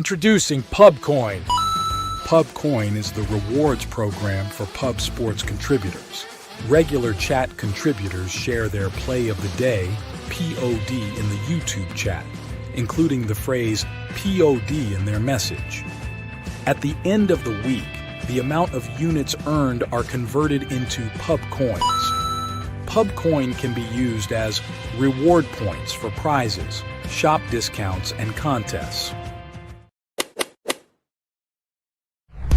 Introducing PubCoin. PubCoin is the rewards program for pub sports contributors. Regular chat contributors share their play of the day, POD, in the YouTube chat, including the phrase POD in their message. At the end of the week, the amount of units earned are converted into PubCoins. PubCoin can be used as reward points for prizes, shop discounts, and contests.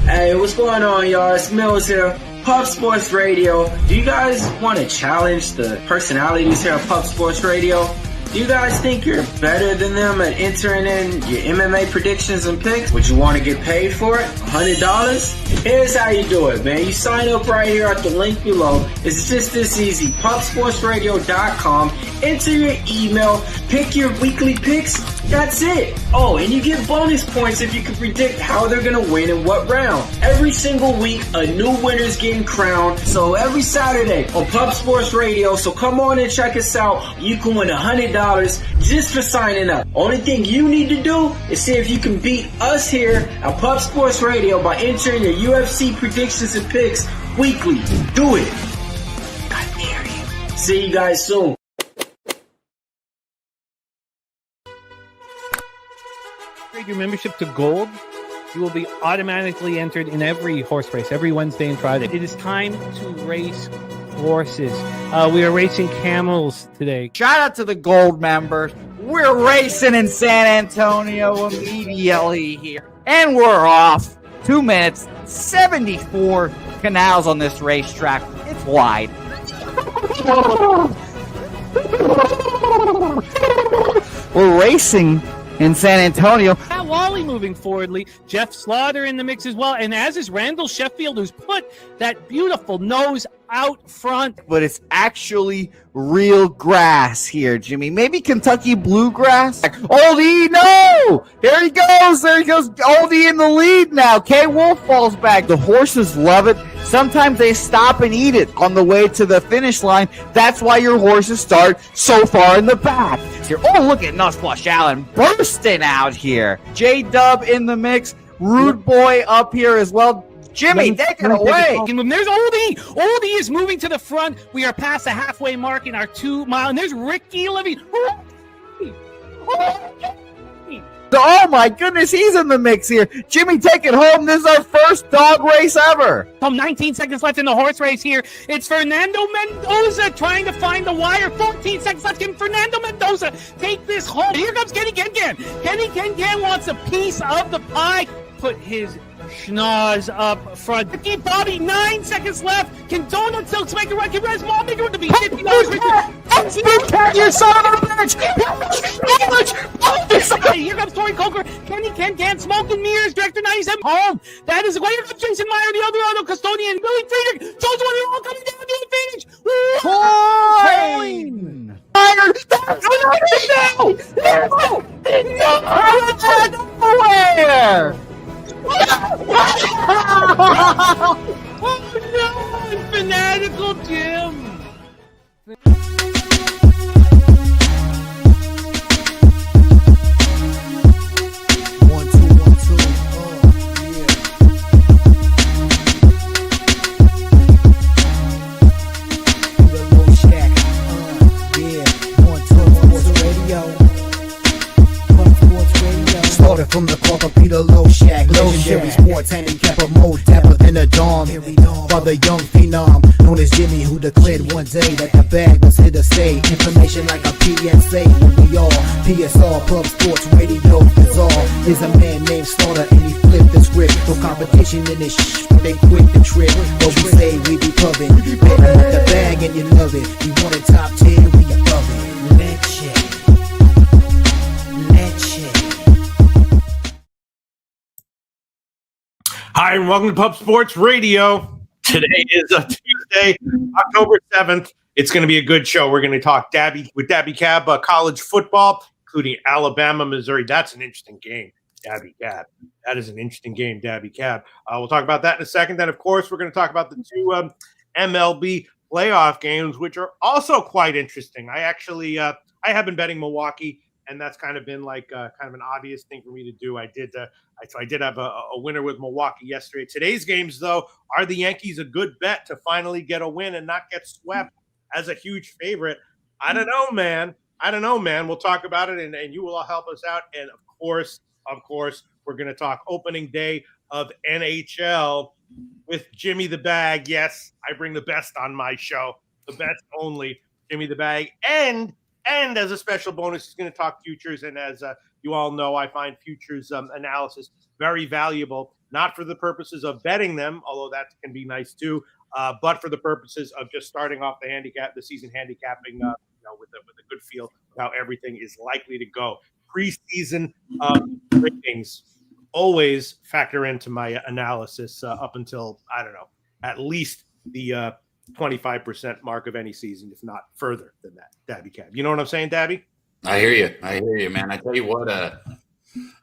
Hey, what's going on, y'all? It's Mills here, Pub Sports Radio. Do you guys want to challenge the personalities here at Pub Sports Radio? Do you guys think you're better than them at entering in your MMA predictions and picks? Would you want to get paid for it? $100? Here's how you do it, man. You sign up right here at the link below. It's just this easy. PubSportsRadio.com. Enter your email. Pick your weekly picks. That's it. Oh, and you get bonus points if you can predict how they're going to win in what round. Every single week, a new winner's getting crowned. So every Saturday on Pub Sports Radio. So come on and check us out. You can win $100 just for signing up. Only thing you need to do is see if you can beat us here at Pub Sports Radio by entering your UFC predictions and picks weekly. Do it. I dare you. See you guys soon. Upgrade your membership to Gold, you will be automatically entered in every horse race, every Wednesday and Friday. It is time to race horses. We are racing camels today. Shout out to the Gold members. We're racing in San Antonio immediately here. And we're off. 2 minutes, 74 canals on this racetrack. It's wide. We're racing in San Antonio. Matt Wally moving forwardly. Jeff Slaughter in the mix as well. And as is Randall Sheffield, who's put that beautiful nose out front. But it's actually real grass here, Jimmy. Maybe Kentucky bluegrass. Oldie, no! There he goes. There he goes. Oldie in the lead now. K. Wolf falls back. The horses love it. Sometimes they stop and eat it on the way to the finish line. That's why your horses start so far in the back. Here. Oh, look at Nussflush Allen bursting out here. J-Dub in the mix. Rude Boy up here as well. Jimmy, take it away. There's Oldie. Oldie is moving to the front. We are past the halfway mark in our 2 mile. And there's Ricky Levy. Oh my goodness, he's in the mix here. Jimmy, take it home. This is our first dog race ever. 19 seconds left in the horse race here. It's Fernando Mendoza trying to find the wire. 14 seconds left. Can Fernando Mendoza take this home? Here comes Kenny Can. Kenny Can wants a piece of the pie. Put his schnoz up front. Ricky Bobby, 9 seconds left. Can Donut Silks make a run? Can Res Mall make a run to be $50? You son of a bitch! Here comes Tori Coker. Kenny Can Smoke and Mirrors. Director 97 home. That is way to Jason Meyer, the Eldorado custodian. Billy Friedrich. Jones one, they're all coming down the finish. Coin! Nowhere! Oh no! Fanatical Jim! From the Clark of Peter Loshak, legendary sports handicapper, more dapper than a Dom. Father young phenom, known as Jimmy, who declared one day that the bag was here to stay. Information like a PSA, when we all PSR, Pub Sports Radio, bizarre. There's a man named Slaughter and he flipped the script. No competition in this they quit the trip. But we say we be pubbing, betting with the bag and you love it. You want a top 10, we above it. Let's check. Hi, and welcome to Pub Sports Radio. Today is a Tuesday, October 7th. It's going to be a good show. We're going to talk with Dabby Cab, college football, including Alabama, Missouri. That's an interesting game, Dabby Cab. That is an interesting game, Dabby Cab. We'll talk about that in a second. Then, of course, we're going to talk about the 2 MLB playoff games, which are also quite interesting. I have been betting Milwaukee and that's kind of been like kind of an obvious thing for me to do. I did have a winner with Milwaukee yesterday. Today's games, though, are the Yankees a good bet to finally get a win and not get swept as a huge favorite? I don't know, man. We'll talk about it, and you will all help us out. And of course, we're going to talk opening day of NHL with Jimmy the Bag. Yes, I bring the best on my show, the best only, Jimmy the Bag. And as a special bonus, he's going to talk futures. And as you all know, I find futures analysis very valuable, not for the purposes of betting them, although that can be nice too, but for the purposes of just starting off the season handicapping, with a good feel of how everything is likely to go. Preseason ratings always factor into my analysis up until, I don't know, at least the 25% mark of any season, if not further than that. Dabby Cab. You know what I'm saying, Dabby? I hear you, man. I tell you what,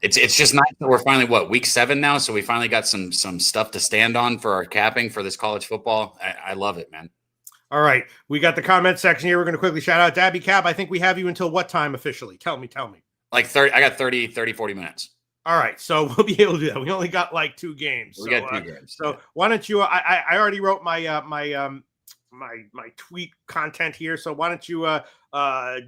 it's just nice that we're finally week 7 now, so we finally got some stuff to stand on for our capping for this college football. I love it, man. All right, we got the comment section here. We're going to quickly shout out Dabby Cab. I think we have you until what time officially? Tell me. Like 30. I got 30, 40 minutes. All right, so we'll be able to do that. We only got like 2 games. We got 2 games. So why don't you? I already wrote my my tweet content here. So why don't you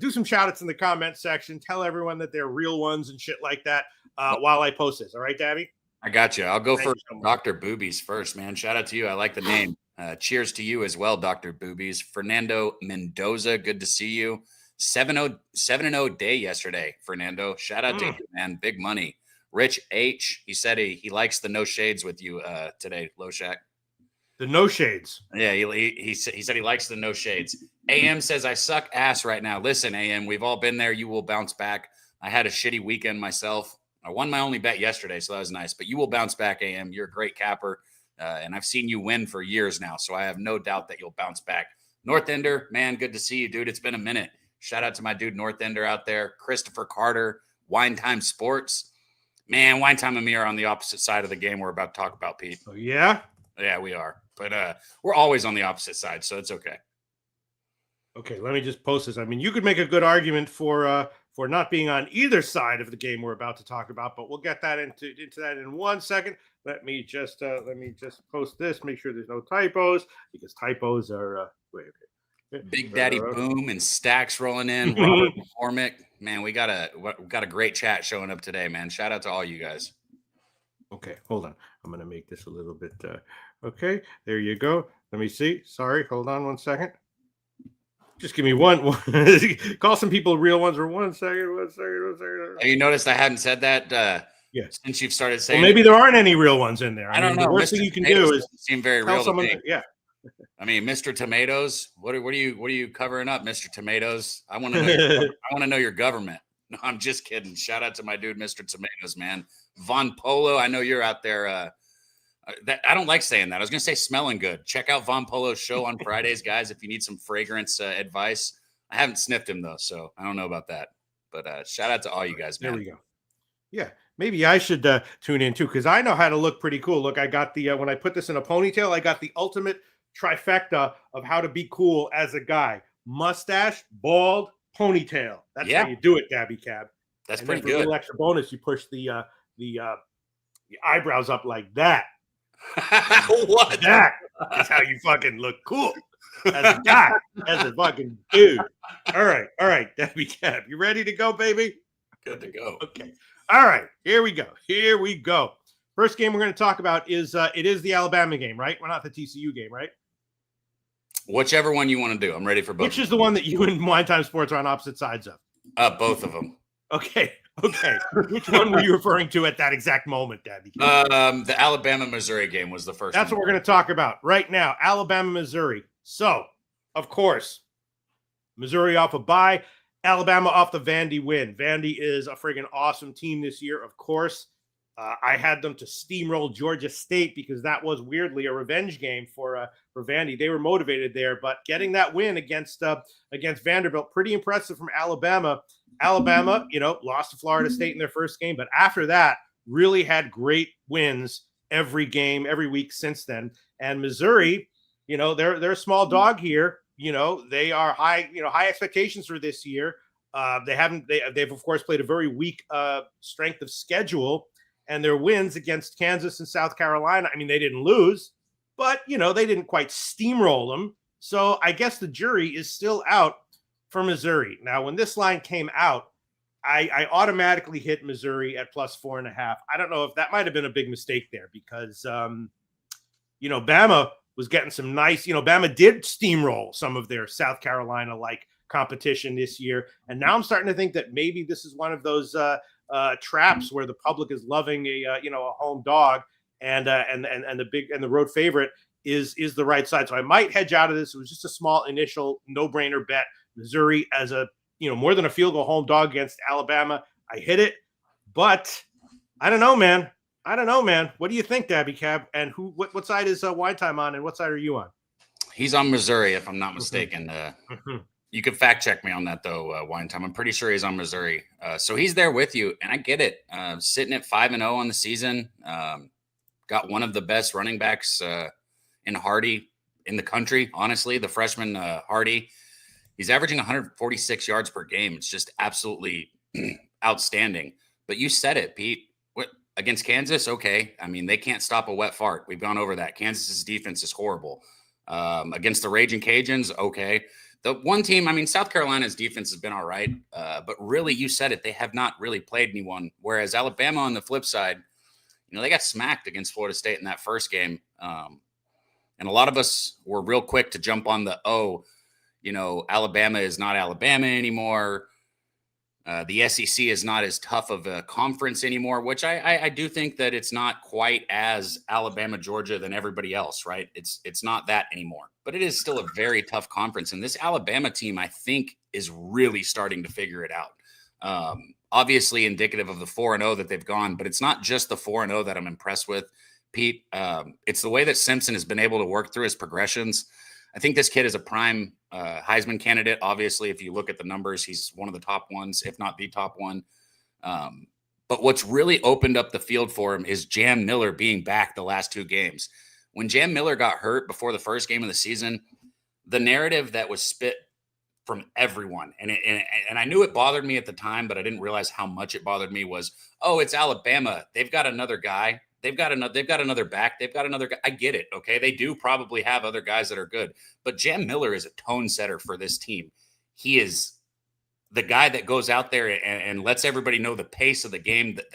do some shout outs in the comment section? Tell everyone that they're real ones and shit like that while I post this. All right, Dabby? I got you. I'll go for so Dr. Boobies first, man. Shout out to you. I like the name. Cheers to you as well, Dr. Boobies. Fernando Mendoza, good to see you. 7-0 day yesterday, Fernando. Shout out to you, man. Big money. Rich H, he said he likes the no shades with you today, Loshak. The no shades. Yeah, he said he likes the no shades. AM says, I suck ass right now. Listen, AM, we've all been there. You will bounce back. I had a shitty weekend myself. I won my only bet yesterday, so that was nice. But you will bounce back, AM. You're a great capper. And I've seen you win for years now, so I have no doubt that you'll bounce back. North Ender, man, good to see you, dude. It's been a minute. Shout out to my dude North Ender out there. Christopher Carter, Wine Time Sports. Man, Wine Time and me are on the opposite side of the game we're about to talk about, Pete. Oh, yeah? Yeah, we are. But we're always on the opposite side, so it's okay. Okay, let me just post this. I mean, you could make a good argument for not being on either side of the game we're about to talk about, but we'll get that into that in 1 second. Let me just post this. Make sure there's no typos, because typos are okay. Big Daddy Boom and Stacks rolling in. Robert McCormick, man, we got a great chat showing up today, man. Shout out to all you guys. Okay, hold on. I'm gonna make this a little bit. Okay, there you go. Let me see. Sorry, hold on 1 second. Just give me one. Call some people real ones for 1 second. 1 second. Have you noticed I hadn't said that? Yes. Since you've started saying, well, maybe there aren't any real ones in there. I don't know. The worst thing you can do is seem very real to me. Yeah. I mean, Mr. Tomatoes, what are you covering up, Mr. Tomatoes? I want to know your government. No, I'm just kidding. Shout out to my dude, Mr. Tomatoes, man. Von Polo, I know you're out there. I don't like saying that. I was gonna say smelling good. Check out Von Polo's show on Fridays, guys. If you need some fragrance advice, I haven't sniffed him though, so I don't know about that. But shout out to all you guys, man. There we go. Yeah, maybe I should tune in too, because I know how to look pretty cool. Look, I got the when I put this in a ponytail, I got the ultimate trifecta of how to be cool as a guy: mustache, bald, ponytail. That's how you do it, Dabby Cab. That's and pretty good. A little extra bonus, you push the eyebrows up like that. What? That is how you fucking look cool as a guy, as a fucking dude. All right, Dabby Cab, you ready to go, baby? Good to go. Okay. All right, here we go. First game we're going to talk about is it is the Alabama game, right? We're not the TCU game, right? Whichever one you want to do. I'm ready for both. Which is the one that you and Wine Time Sports are on opposite sides of? Both of them. Okay. Which one were you referring to at that exact moment, Dabby? The Alabama-Missouri game was the first. That's what we're going to talk about right now. Alabama-Missouri. So, of course, Missouri off a bye, Alabama off the Vandy win. Vandy is a friggin' awesome team this year, of course. I had them to steamroll Georgia State because that was weirdly a revenge game for Vandy. They were motivated there, but getting that win against Vanderbilt, pretty impressive from Alabama. Alabama, lost to Florida State in their first game, but after that, really had great wins every game, every week since then. And Missouri, they're a small dog here. They are high expectations for this year. They've of course played a very weak strength of schedule, and their wins against Kansas and South Carolina. I mean, they didn't lose, but they didn't quite steamroll them. So I guess the jury is still out for Missouri. Now, when this line came out, I automatically hit Missouri at +4.5. I don't know if that might have been a big mistake there because, Bama was getting some nice, Bama did steamroll some of their South Carolina-like competition this year. And now I'm starting to think that maybe this is one of those traps where the public is loving a home dog and the road favorite is the right side. So I might hedge out of this. It was just a small initial no-brainer bet. Missouri as a more than a field goal home dog against Alabama. I hit it, but I don't know, man. What do you think, Dabby Cab? And what side is Wine Time on, and what side are you on? He's on Missouri, if I'm not mistaken. You can fact check me on that, though, Wine Time. I'm pretty sure he's on Missouri. So he's there with you, and I get it. Sitting at 5-0 on the season, got one of the best running backs in Hardy in the country, honestly, the freshman Hardy. He's averaging 146 yards per game. It's just absolutely outstanding. But you said it, Pete. Against Kansas, okay. I mean, they can't stop a wet fart. We've gone over that. Kansas's defense is horrible. Against the Raging Cajuns, okay. The one team, I mean, South Carolina's defense has been all right. But really, you said it. They have not really played anyone. Whereas Alabama, on the flip side, they got smacked against Florida State in that first game. And a lot of us were real quick to jump on the, Alabama is not Alabama anymore. The SEC is not as tough of a conference anymore, which I do think that it's not quite as Alabama, Georgia than everybody else, right? It's not that anymore, but it is still a very tough conference. And this Alabama team, I think, is really starting to figure it out. Obviously indicative of the 4-0 that they've gone, but it's not just the 4-0 that I'm impressed with, Pete. It's the way that Simpson has been able to work through his progressions. I think this kid is a prime Heisman candidate. Obviously, if you look at the numbers, he's one of the top ones, if not the top one. But what's really opened up the field for him is Jam Miller being back the last two games. When Jam Miller got hurt before the first game of the season, the narrative that was spit from everyone, and I knew it bothered me at the time, but I didn't realize how much it bothered me, was, oh, it's Alabama. They've got another guy. They've got another back. They've got another guy. I get it. Okay. They do probably have other guys that are good, but Jam Miller is a tone setter for this team. He is the guy that goes out there and lets everybody know the pace of the game, with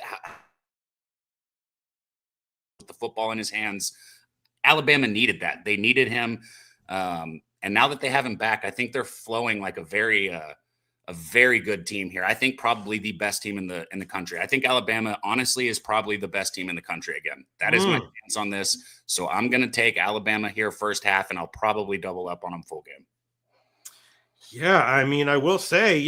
the football in his hands. Alabama needed that. They needed him. And now that they have him back, I think they're flowing like a very good team here. I think probably the best team in the country. I think Alabama, honestly, is probably the best team in the country again. That is my stance on this. So I'm going to take Alabama here first half, and I'll probably double up on them full game. Yeah, I mean, I will say,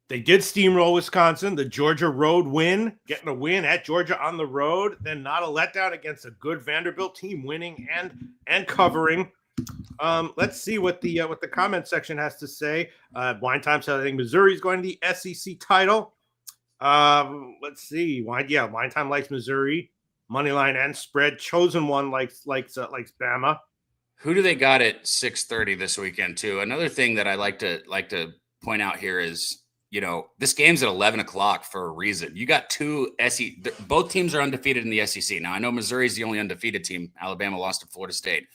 they did steamroll Wisconsin. The Georgia road win, getting a win at Georgia on the road, then not a letdown against a good Vanderbilt team, winning and covering. Let's see what the comment section has to say. Wine Time says I think Missouri is going to the SEC title. Let's see. Wine Time likes Missouri. Moneyline and spread. Chosen one likes Bama. Who do they got at 6:30 this weekend too? Another thing that I like to point out here is, this game's at 11 o'clock for a reason. You got two SEC. Both teams are undefeated in the SEC. Now I know Missouri's the only undefeated team. Alabama lost to Florida State.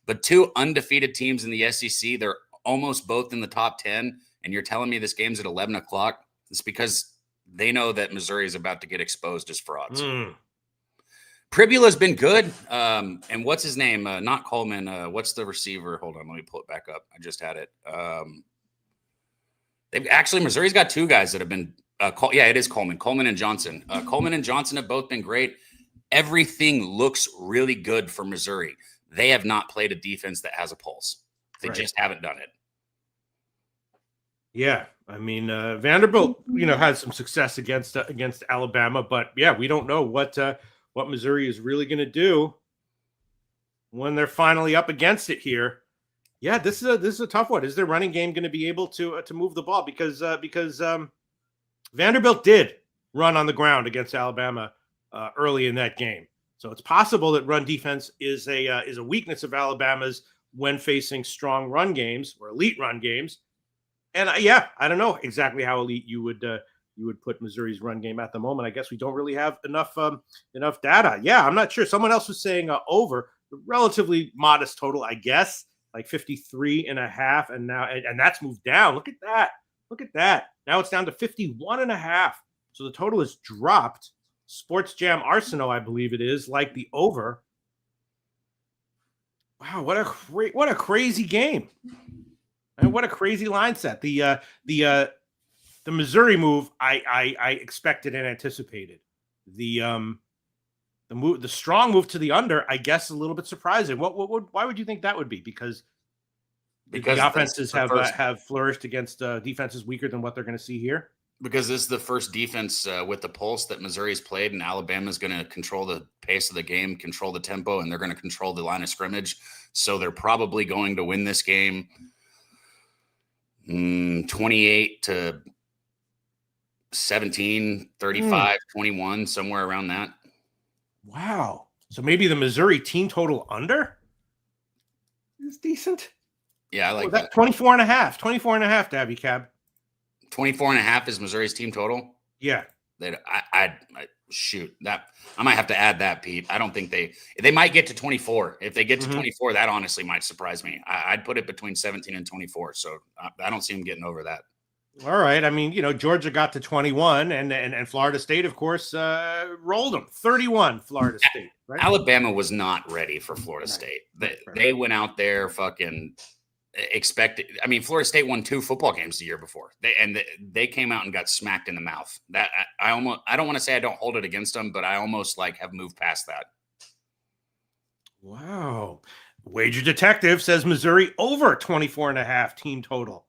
But two undefeated teams in the SEC, they're almost both in the top 10, and you're telling me this game's at 11 o'clock? It's because they know that Missouri is about to get exposed as frauds. Pribula's been good. And what's his name? Not Coleman. What's the receiver? Hold on, let me pull it back up. I just had it. Missouri's got two guys that have been it is Coleman. Coleman and Johnson. Coleman and Johnson have both been great. Everything looks really good for Missouri. They have not played a defense that has a pulse. They just haven't done it. Yeah, I mean, Vanderbilt, had some success against Alabama, but yeah, we don't know what Missouri is really going to do when they're finally up against it here. Yeah, this is a tough one. Is their running game going to be able to move the ball? Because Vanderbilt did run on the ground against Alabama early in that game. So it's possible that run defense is a weakness of Alabama's when facing strong run games or elite run games. And yeah, I don't know exactly how elite you would put Missouri's run game at the moment. I guess we don't really have enough data. Yeah, I'm not sure. Someone else was saying over, relatively modest total, I guess, like 53.5, and now and that's moved down. Look at that. Look at that. Now it's down to 51.5. So the total has dropped. Sports Jam Arsenal, I believe it is, like the over. Wow, what a crazy game. And what a crazy line set. The Missouri move I expected and anticipated. The strong move to the under, I guess, a little bit surprising. Why would you think that would be? Because the offenses have flourished against defenses weaker than what they're going to see here. Because this is the first defense with the pulse that Missouri's played, and Alabama's going to control the pace of the game, control the tempo, and they're going to control the line of scrimmage. So they're probably going to win this game 28-17, 35-21, somewhere around that. Wow. So maybe the Missouri team total under is decent. Yeah, I like that. 24.5. 24.5, Dabby Cab. 24.5 is Missouri's team total. Yeah. I shoot that. I might have to add that, Pete. I don't think they might get to 24. If they get to 24, that honestly might surprise me. I'd put it between 17 and 24. So I don't see them getting over that. All right. I mean, Georgia got to 21 and Florida State, of course, rolled them 31. Florida State. Right? Alabama was not ready for Florida State. They went out there fucking expected. I mean, Florida State won 2 football games the year before. They came out and got smacked in the mouth. That I don't want to say I don't hold it against them, but I almost have moved past that. Wow. Wager Detective says Missouri over 24.5 team total.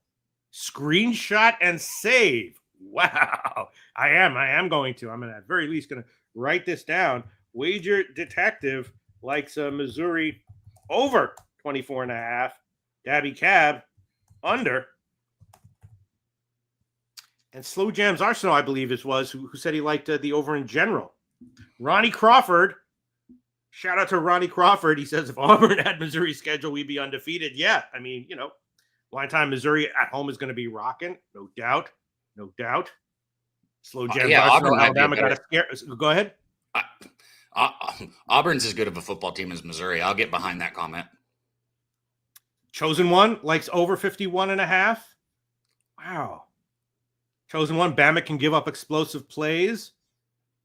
Screenshot and save. Wow. I am going to. I'm at very least going to write this down. Wager Detective likes Missouri over 24.5. Dabby Cab under. And Slow Jams Arsenal, I believe who said he liked the over in general. Ronnie Crawford. Shout out to Ronnie Crawford. He says if Auburn had Missouri's schedule, we'd be undefeated. Yeah, I mean, line time Missouri at home is going to be rocking. No doubt. No doubt. Slow Jams Arsenal. Alabama got a scare. Go ahead. Auburn's as good of a football team as Missouri. I'll get behind that comment. Chosen One likes over 51.5. Wow. Chosen One, Bama can give up explosive plays.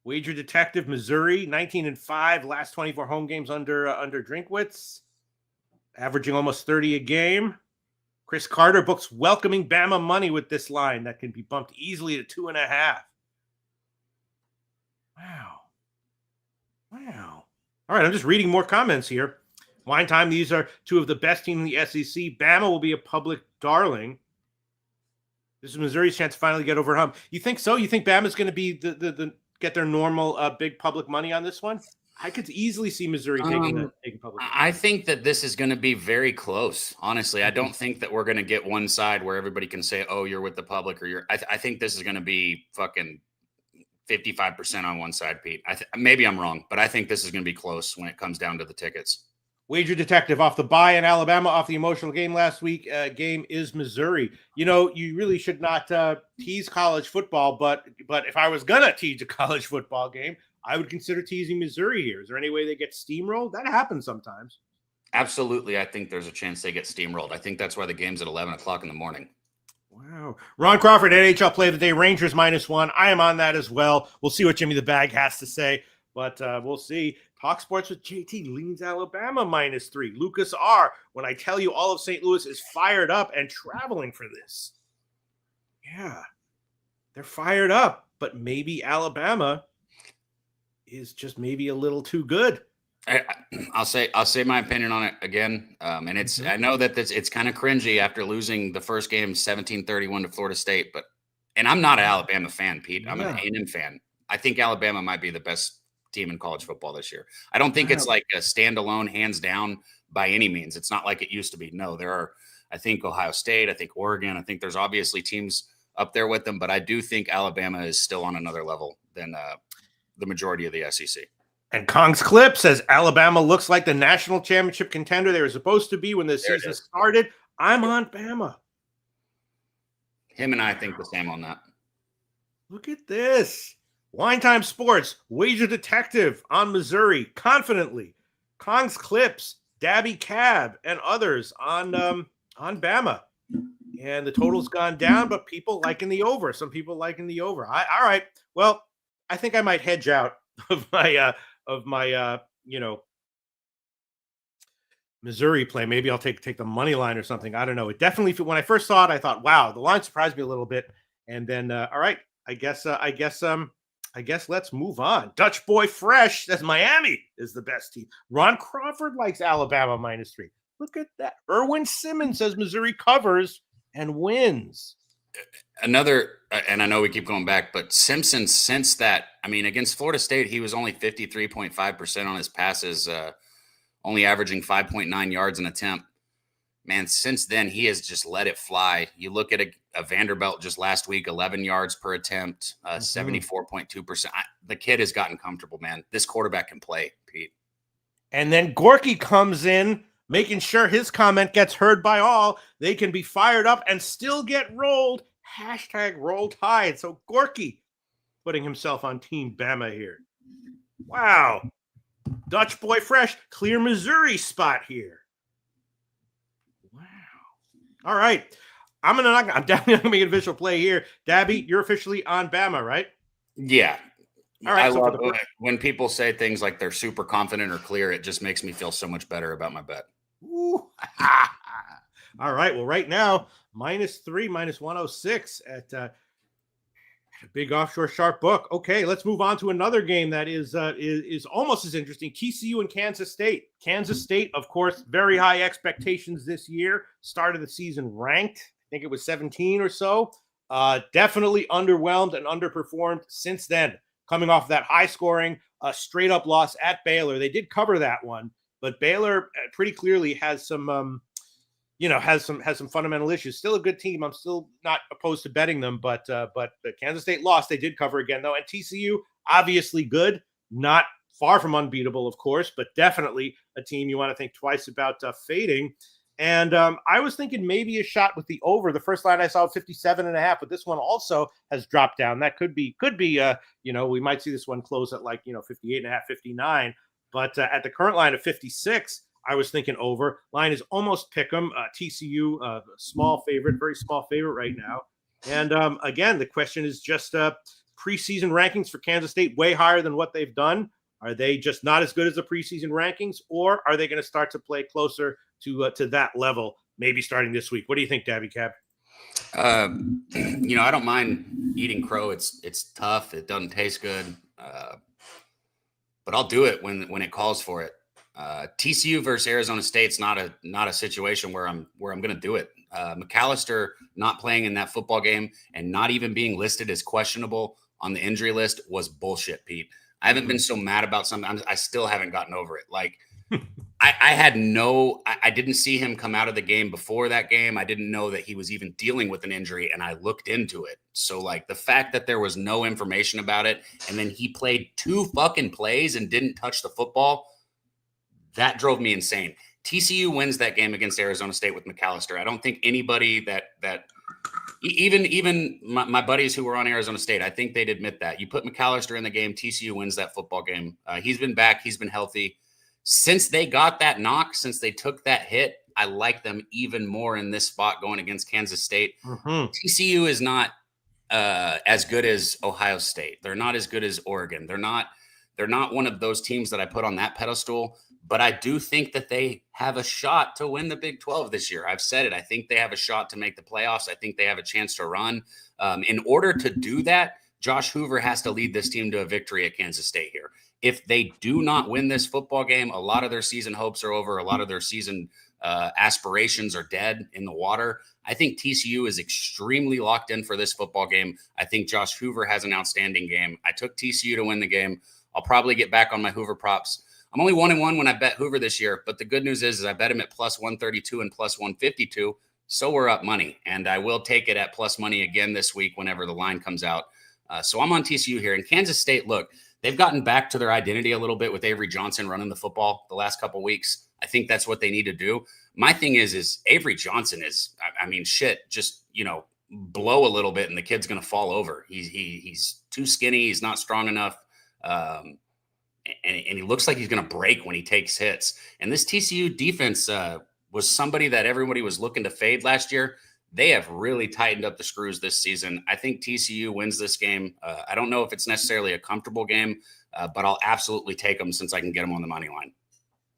Wager Detective, Missouri, 19-5, last 24 home games under Drinkwitz, averaging almost 30 a game. Chris Carter books welcoming Bama money with this line that can be bumped easily to 2.5. Wow. All right, I'm just reading more comments here. Wine time, these are 2 of the best teams in the SEC. Bama will be a public darling. This is Missouri's chance to finally get over hump. You think so? You think Bama's going to be the get their normal big public money on this one? I could easily see Missouri taking public money. I think that this is going to be very close. Honestly, I don't think that we're going to get one side where everybody can say, "Oh, you're with the public," or "You're." I think this is going to be fucking 55% on one side, Pete. Maybe I'm wrong, but I think this is going to be close when it comes down to the tickets. Wager Detective off the bye in Alabama, off the emotional game last week. Game is Missouri. You really should not tease college football, but if I was gonna tease a college football game, I would consider teasing Missouri here. Is there any way they get steamrolled? That happens sometimes. Absolutely, I think there's a chance they get steamrolled. I think that's why the game's at 11 o'clock in the morning. Wow. Ron Crawford, NHL Play of the Day, Rangers -1. I am on that as well. We'll see what Jimmy the Bag has to say, but we'll see. Talk Sports with JT leans Alabama -3. Lucas R. When I tell you all of St. Louis is fired up and traveling for this. Yeah, they're fired up, but maybe Alabama is just maybe a little too good. I'll say my opinion on it again. And it's, I know that it's kind of cringy after losing the first game 17-31 to Florida State, and I'm not an Alabama fan, Pete. I'm an A&M fan. I think Alabama might be the best team in college football this year. I don't think it's like a standalone, hands down by any means. It's not like it used to be. No, there are, I think Ohio State, I think Oregon, I think there's obviously teams up there with them, but I do think Alabama is still on another level than the majority of the SEC. And Kong's Clip says Alabama looks like the national championship contender they were supposed to be when the season started. I'm on Bama. Him and I think the same on that. Look at this. Wine Time Sports, Wager Detective on Missouri, confidently. Kong's Clips, Dabby Cab, and others on Bama. And the total's gone down, but people liking the over. Some people liking the over. All right. Well, I think I might hedge out of my Missouri play. Maybe I'll take the money line or something. I don't know. It definitely, when I first saw it, I thought, wow, the line surprised me a little bit. And then, all right, I guess let's move on. Dutch Boy Fresh says Miami is the best team. Ron Crawford likes Alabama -3. Look at that. Erwin Simmons says Missouri covers and wins. Another, and I know we keep going back, but Simpson, since that, I mean, against Florida State, he was only 53.5% on his passes, only averaging 5.9 yards an attempt. Man, since then, he has just let it fly. You look at a Vanderbilt just last week, 11 yards per attempt, 74.2%. The kid has gotten comfortable, man. This quarterback can play, Pete. And then Gorky comes in, making sure his comment gets heard by all. They can be fired up and still get rolled. Hashtag Roll Tide. So Gorky putting himself on Team Bama here. Wow. Dutch Boy Fresh, clear Missouri spot here. Wow. All right. I'm definitely going to make an official play here. Dabby, you're officially on Bama, right? Yeah. All right. I love it. When people say things like they're super confident or clear, it just makes me feel so much better about my bet. Ooh. All right. Well, right now, -3, -106 at a big offshore sharp book. Okay, let's move on to another game that is almost as interesting. TCU and Kansas State. Kansas State, of course, very high expectations this year. Started the season ranked. I think it was 17 or so. Definitely underwhelmed and underperformed since then. Coming off that high scoring, straight up loss at Baylor. They did cover that one, but Baylor pretty clearly has some has some fundamental issues. Still a good team. I'm still not opposed to betting them, but Kansas State lost. They did cover again though. And TCU, obviously good, not far from unbeatable, of course, but definitely a team you want to think twice about fading. And I was thinking maybe a shot with the over. The first line I saw 57.5, but this one also has dropped down. That could be we might see this one close at 58.5, 59. But at the current line of 56, I was thinking over. Line is almost pick 'em. TCU, small favorite, very small favorite right now. And again, the question is just preseason rankings for Kansas State way higher than what they've done. Are they just not as good as the preseason rankings, or are they going to start to play closer to that level, maybe starting this week? What do you think, Dabby Cab? I don't mind eating crow. It's tough. It doesn't taste good, but I'll do it when it calls for it. TCU versus Arizona State's not a situation where I'm going to do it. McAllister not playing in that football game and not even being listed as questionable on the injury list was bullshit, Pete. I haven't been so mad about something. I still haven't gotten over it. Like I didn't see him come out of the game before that game. I didn't know that he was even dealing with an injury, and I looked into it. So like the fact that there was no information about it, and then he played 2 fucking plays and didn't touch the football, that drove me insane. TCU wins that game against Arizona State with McAllister. I don't think anybody that even my buddies who were on Arizona State, I think they'd admit that. You put McAllister in the game, TCU wins that football game. He's been back. He's been healthy. Since they got that knock, since they took that hit, I like them even more in this spot going against Kansas State. TCU is not as good as Ohio State. They're not as good as Oregon. They're not one of those teams that I put on that pedestal. But I do think that they have a shot to win the Big 12 this year. I've said it. I think they have a shot to make the playoffs. I think they have a chance to run. In order to do that, Josh Hoover has to lead this team to a victory at Kansas State here. If they do not win this football game, a lot of their season hopes are over. A lot of their season aspirations are dead in the water. I think TCU is extremely locked in for this football game. I think Josh Hoover has an outstanding game. I took TCU to win the game. I'll probably get back on my Hoover props. I'm only 1-1 when I bet Hoover this year, but the good news is I bet him at +132 and +152, so we're up money, and I will take it at plus money again this week whenever the line comes out. So I'm on TCU here. And Kansas State, look, they've gotten back to their identity a little bit with Avery Johnson running the football the last couple of weeks. I think that's what they need to do. My thing is Avery Johnson is, I mean, shit, just, blow a little bit and the kid's going to fall over. He's too skinny. He's not strong enough. And he looks like he's going to break when he takes hits. And this TCU defense was somebody that everybody was looking to fade last year. They have really tightened up the screws this season. I think TCU wins this game. I don't know if it's necessarily a comfortable game, but I'll absolutely take them since I can get them on the money line.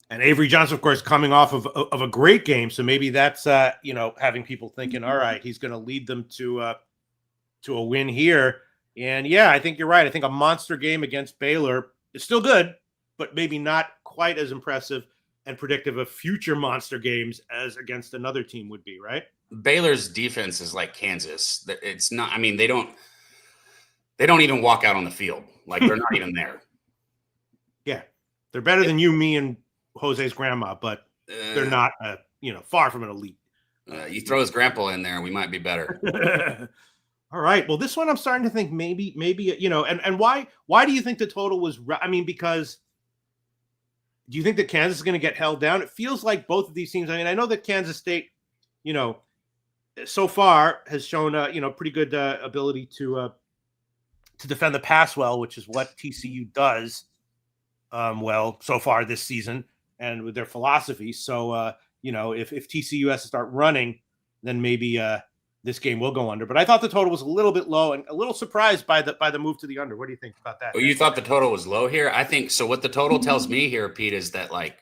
And Avery Johnson, of course, coming off of a great game. So maybe that's, having people thinking, all right, he's going to lead them to a win here. And yeah, I think you're right. I think a monster game against Baylor is still good, but maybe not quite as impressive and predictive of future monster games as against another team would be, right? Baylor's defense is like Kansas. It's not, I mean, they don't even walk out on the field. Like they're not even there. Yeah. They're better than you, me, and Jose's grandma, but they're not, far from an elite. You throw his grandpa in there, we might be better. All right. Well, this one I'm starting to think maybe, and why do you think the total was? I mean, because do you think that Kansas is going to get held down? It feels like both of these teams. I mean, I know that Kansas State, so far has shown, pretty good ability to defend the pass well, which is what TCU does well so far this season and with their philosophy. So, if TCU has to start running, then maybe this game will go under. But I thought the total was a little bit low and a little surprised by the move to the under. What do you think about that? Oh, you thought the total was low here? I think so. What the total tells me here, Pete, is that like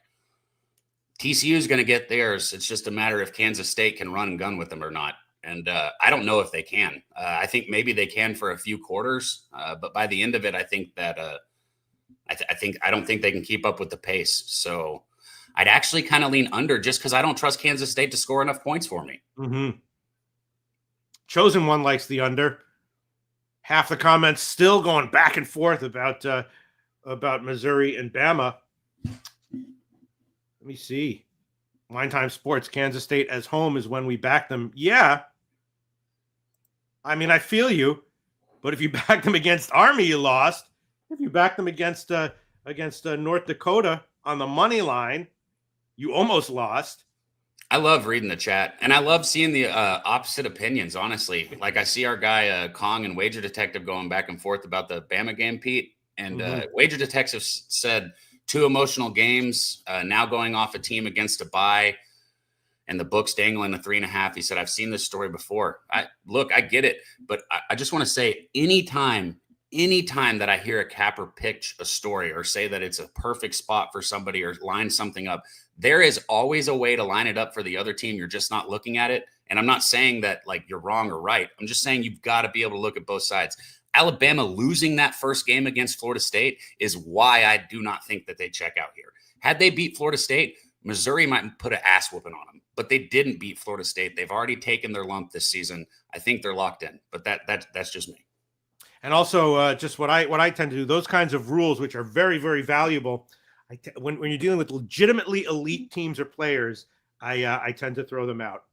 TCU is going to get theirs. It's just a matter if Kansas State can run and gun with them or not. And I don't know if they can. I think maybe they can for a few quarters, but by the end of it, I think that I don't think they can keep up with the pace. So I'd actually kind of lean under just because I don't trust Kansas State to score enough points for me. Mm-hmm. Chosen one likes the under. Half the comments still going back and forth about Missouri and Bama. Let me see. Wine Time Sports, Kansas State as home is when we back them. Yeah. I mean, I feel you. But if you back them against Army, you lost. If you back them against North Dakota on the money line, you almost lost. I love reading the chat, and I love seeing the opposite opinions, honestly. Like I see our guy Kong and Wager Detective going back and forth about the Bama game, Pete. And Wager Detective said 2 emotional games, now going off a team against a bye, and the book's dangling a 3.5. He said, I've seen this story before. I get it, but I just want to say anytime that I hear a capper pitch a story or say that it's a perfect spot for somebody or line something up, there is always a way to line it up for the other team. You're just not looking at it. And I'm not saying that like you're wrong or right. I'm just saying you've got to be able to look at both sides. Alabama losing that first game against Florida State is why I do not think that they check out here. Had they beat Florida State, Missouri might put an ass whooping on them, but they didn't beat Florida State. They've already taken their lump this season. I think they're locked in, but that's just me. And also, just what I tend to do, those kinds of rules, which are very, very valuable. When you're dealing with legitimately elite teams or players, I tend to throw them out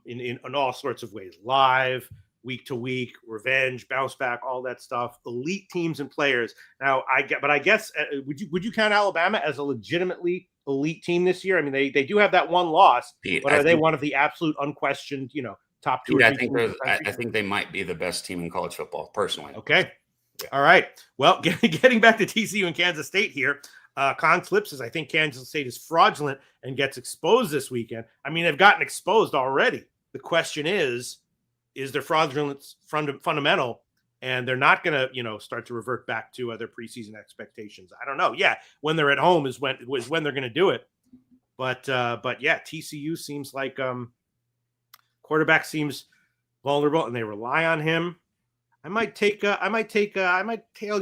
in all sorts of ways: live, week to week, revenge, bounce back, all that stuff. Elite teams and players. Now, I guess would you count Alabama as a legitimately elite team this year? I mean, they do have that one loss, Pete, but are they one of the absolute unquestioned, top 2 Pete, or 3 I think they might be the best team in college football, personally. Okay. All right. Well, getting back to TCU and Kansas State here, Con Flip says, I think Kansas State is fraudulent and gets exposed this weekend. I mean, they've gotten exposed already. The question is their fraudulence fundamental? And they're not going to, start to revert back to their preseason expectations. I don't know. Yeah, when they're at home is when they're going to do it. But yeah, TCU seems like quarterback seems vulnerable, and they rely on him. I might tail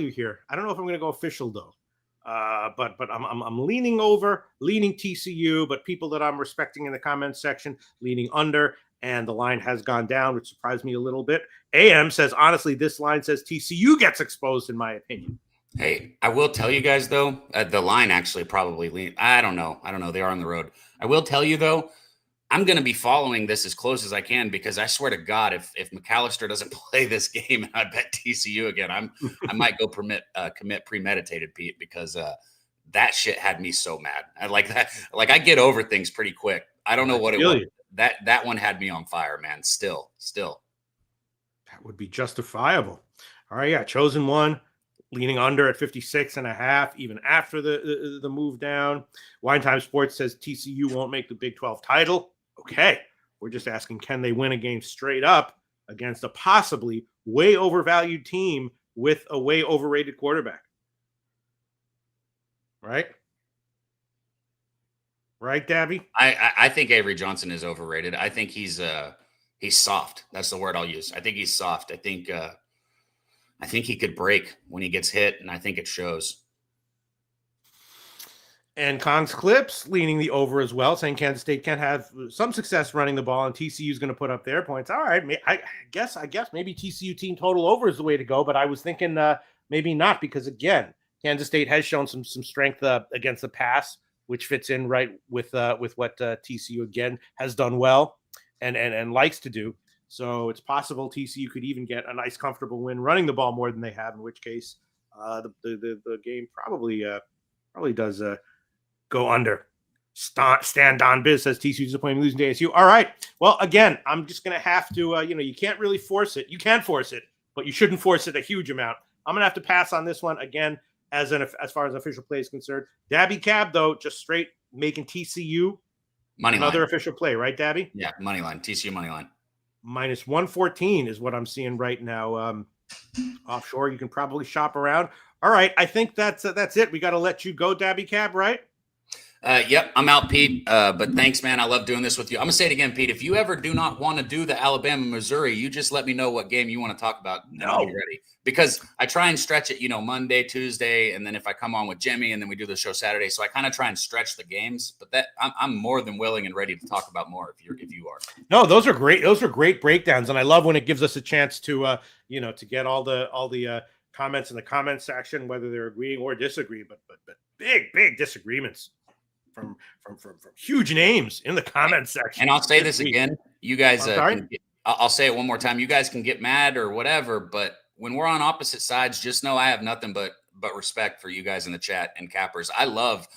you here. I don't know if I'm going to go official though. But I'm leaning TCU, but people that I'm respecting in the comments section leaning under, and the line has gone down, which surprised me a little bit. AM says, honestly, this line says TCU gets exposed, in my opinion. Hey, I will tell you guys though, the line actually probably I don't know. They are on the road. I will tell you though, I'm going to be following this as close as I can, because I swear to God, if McAllister doesn't play this game, and I bet TCU again, I might go commit premeditated, Pete, because that shit had me so mad. I like that. Like I get over things pretty quick. I don't know what it was. that one had me on fire, man. Still. That would be justifiable. All right, yeah, chosen one, leaning under at 56.5, even after the move down. Wine Time Sports says TCU won't make the Big 12 title. Okay, we're just asking, can they win a game straight up against a possibly way overvalued team with a way overrated quarterback? Right? Right, Dabby? I think Avery Johnson is overrated. I think he's soft. That's the word I'll use. I think he's soft. I think he could break when he gets hit, and I think it shows. And Kong's Clips leaning the over as well, saying Kansas State can have some success running the ball, and TCU is going to put up their points. All right, I guess maybe TCU team total over is the way to go, but I was thinking maybe not, because again, Kansas State has shown some strength against the pass, which fits in right with what TCU again has done well and likes to do. So it's possible TCU could even get a nice, comfortable win running the ball more than they have. In which case, the game probably does go under. Stan Don Biz says TCU disappointing losing to ASU. All right. Well, again, I'm just going to have to. You can't really force it. You can force it, but you shouldn't force it a huge amount. I'm going to have to pass on this one again. As far as official play is concerned, Dabby Cab though just straight making TCU money another line. Official play, right, Dabby? Yeah, money line. TCU money line. Minus 114 is what I'm seeing right now. Offshore, you can probably shop around. All right, I think that's it. We got to let you go, Dabby Cab, right? Yep, I'm out, Pete. But thanks, man. I love doing this with you. I'm gonna say it again, Pete. If you ever do not want to do the Alabama Missouri, you just let me know what game you want to talk about. And I'll be ready, because I try and stretch it. Monday, Tuesday, and then if I come on with Jimmy, and then we do the show Saturday. So I kind of try and stretch the games. But that I'm more than willing and ready to talk about more if you are. No, those are great. Those are great breakdowns, and I love when it gives us a chance to to get all the comments in the comment section, whether they're agreeing or disagreeing. But big disagreements. From huge names in the comment section. And I'll say this again, you guys. I'll say it one more time. You guys can get mad or whatever, but when we're on opposite sides, just know I have nothing but respect for you guys in the chat and cappers. I love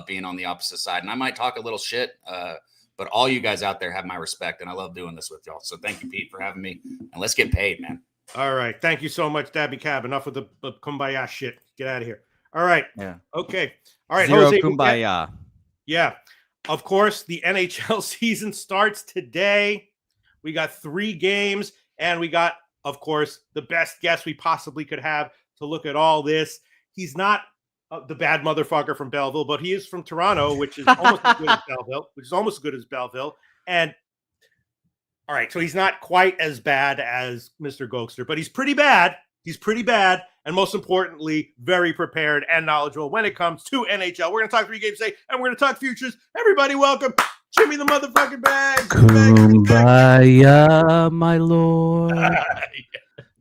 being on the opposite side, and I might talk a little shit, but all you guys out there have my respect, and I love doing this with y'all. So thank you, Pete, for having me, and let's get paid, man. All right, thank you so much, Dabby Cab. Enough with the kumbaya shit. Get out of here. All right. Yeah. Okay. All right. Zero Jose kumbaya. Bouquett. Yeah, of course, the NHL season starts today. We got 3 games, and we got, of course, the best guest we possibly could have to look at all this. He's not the bad motherfucker from Belleville, but he is from Toronto, which is almost as good as Belleville. And all right, so he's not quite as bad as Mr. Gokster, but he's pretty bad. And most importantly, very prepared and knowledgeable when it comes to NHL. We're going to talk 3 games today, and we're going to talk futures. Everybody, welcome Jimmy the motherfucking Bag. Kumbaya, my lord.